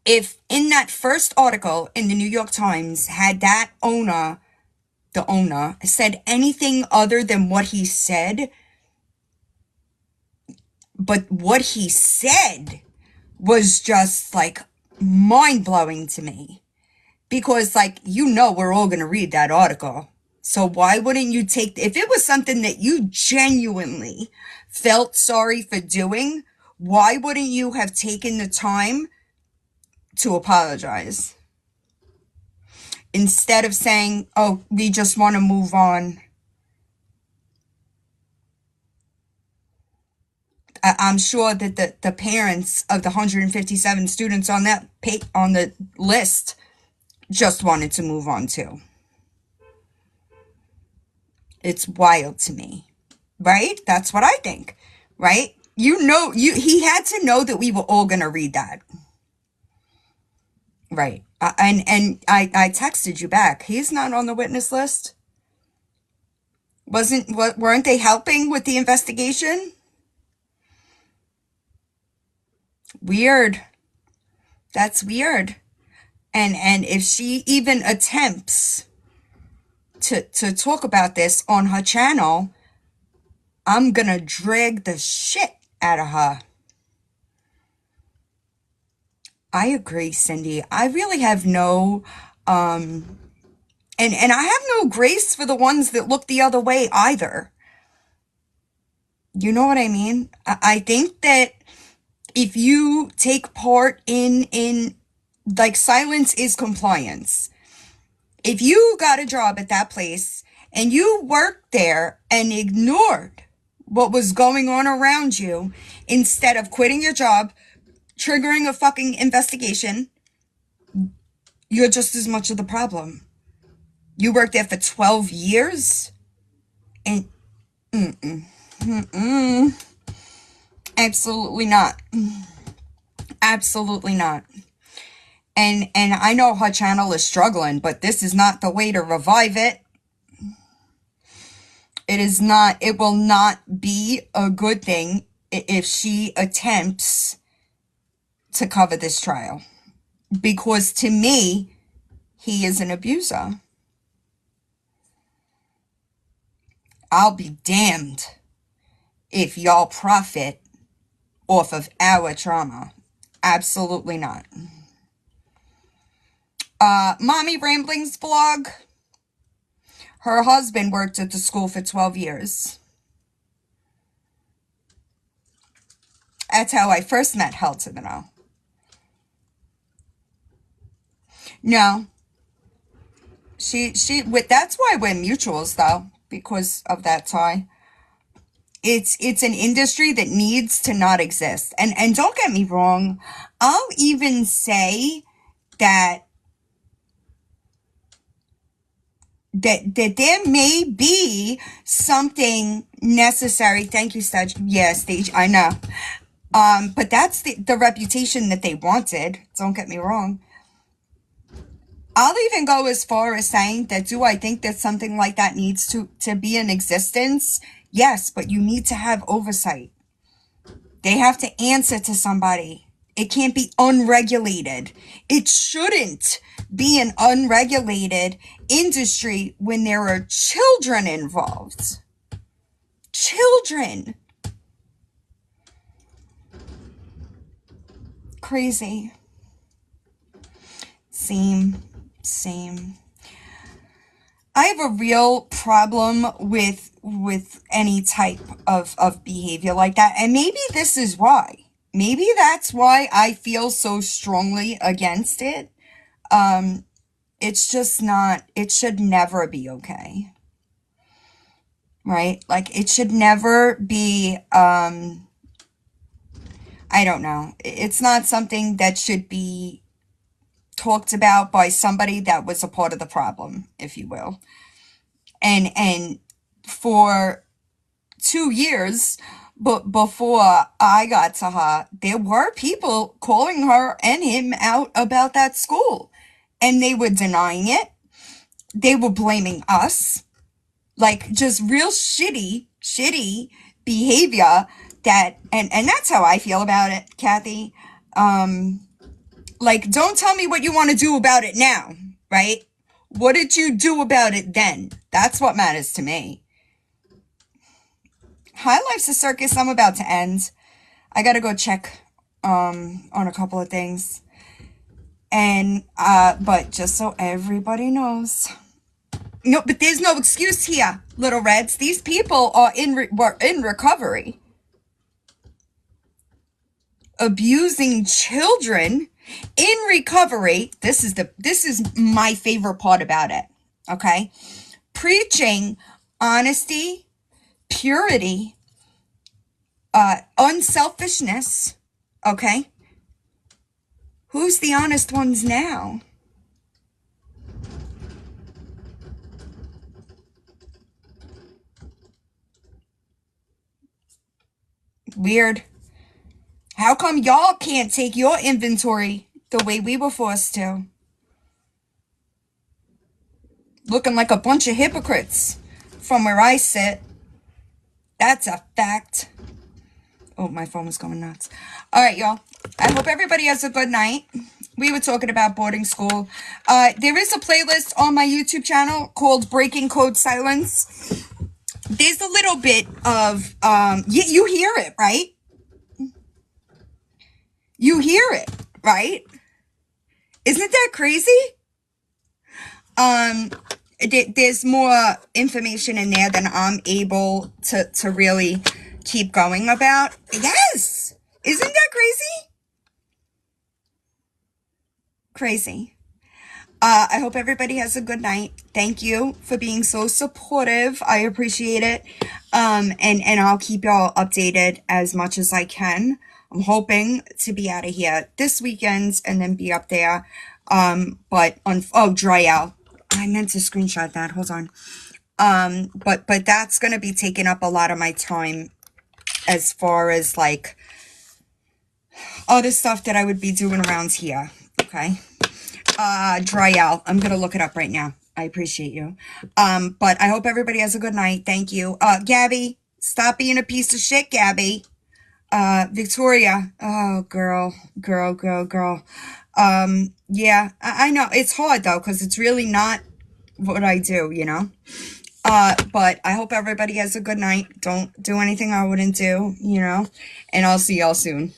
if in that first article in the New York Times had that the owner said anything other than what he said, but what he said was just like mind-blowing to me, because like, we're all going to read that article. So why wouldn't you if it was something that you genuinely felt sorry for doing, why wouldn't you have taken the time to apologize instead of saying, oh, we just want to move on? I'm sure that the parents of the 157 students on on the list just wanted to move on too. It's wild to me, right? That's what I think, right? He had to know that we were all going to read that. Right. And I texted you back. He's not on the witness list. Weren't they helping with the investigation? Weird. That's weird. And if she even attempts to talk about this on her channel, I'm gonna drag the shit out of her. I agree, Cindy. I really have no and I have no grace for the ones that look the other way either. You know what I mean? I think that if you take part in like, silence is compliance. If you got a job at that place and you worked there and ignored what was going on around you, instead of quitting your job, triggering a fucking investigation, you're just as much of the problem. You worked there for 12 years and absolutely not. Absolutely not. And I know her channel is struggling, but this is not the way to revive it. It is not. It will not be a good thing if she attempts to cover this trial, because to me, he is an abuser. I'll be damned if y'all profit off of our trauma. Absolutely not. Mommy Ramblings blog. Her husband worked at the school for 12 years. That's how I first met Held to the Know. No. That's why we're mutuals, though, because of that tie. It's an industry that needs to not exist. And don't get me wrong, I'll even say that there may be something necessary. Thank you, Stage. Yeah, Stage, I know. But that's the reputation that they wanted. Don't get me wrong. I'll even go as far as saying that, do I think that something like that needs to be in existence? Yes, but you need to have oversight. They have to answer to somebody. It can't be unregulated. It shouldn't be an unregulated industry when there are children involved. Children. Crazy. Same. I have a real problem with any type of behavior like that. And maybe this is why. Maybe that's why I feel so strongly against it. It's just not, it should never be okay. Right? Like, it should never be, I don't know. It's not something that should be talked about by somebody that was a part of the problem, if you will. And for 2 years, but before I got to her, there were people calling her and him out about that school, and they were denying it. They were blaming us, like, just real shitty behavior that, and that's how I feel about it, Kathy. Like, don't tell me what you want to do about it now, right? What did you do about it then? That's what matters to me. Hi, life's a circus. I'm about to end. I gotta go check on a couple of things. And but just so everybody knows, no, but there's no excuse here, little reds. These people are were in recovery, abusing children in recovery. This is my favorite part about it. Okay, preaching honesty, purity, unselfishness. Okay, who's the honest ones now? Weird. How come y'all can't take your inventory the way we were forced to? Looking like a bunch of hypocrites from where I sit. That's a fact. Oh, my phone was going nuts. All right, y'all. I hope everybody has a good night. We were talking about boarding school. There is a playlist on my YouTube channel called Breaking Code Silence. There's a little bit of, you hear it, right? You hear it, right? Isn't that crazy? There's more information in there than I'm able to really keep going about. Yes! Isn't that crazy? Crazy. I hope everybody has a good night. Thank you for being so supportive. I appreciate it. And I'll keep y'all updated as much as I can. I'm hoping to be out of here this weekend and then be up there. Dry out. I meant to screenshot that. Hold on. But that's going to be taking up a lot of my time as far as like other stuff that I would be doing around here. Okay. Dry out. I'm going to look it up right now. I appreciate you. But I hope everybody has a good night. Thank you. Gabi, stop being a piece of shit, Gabi. Victoria. Oh, girl. Yeah, I know it's hard though, cause it's really not what I do, you know? But I hope everybody has a good night. Don't do anything I wouldn't do, you know? And I'll see y'all soon.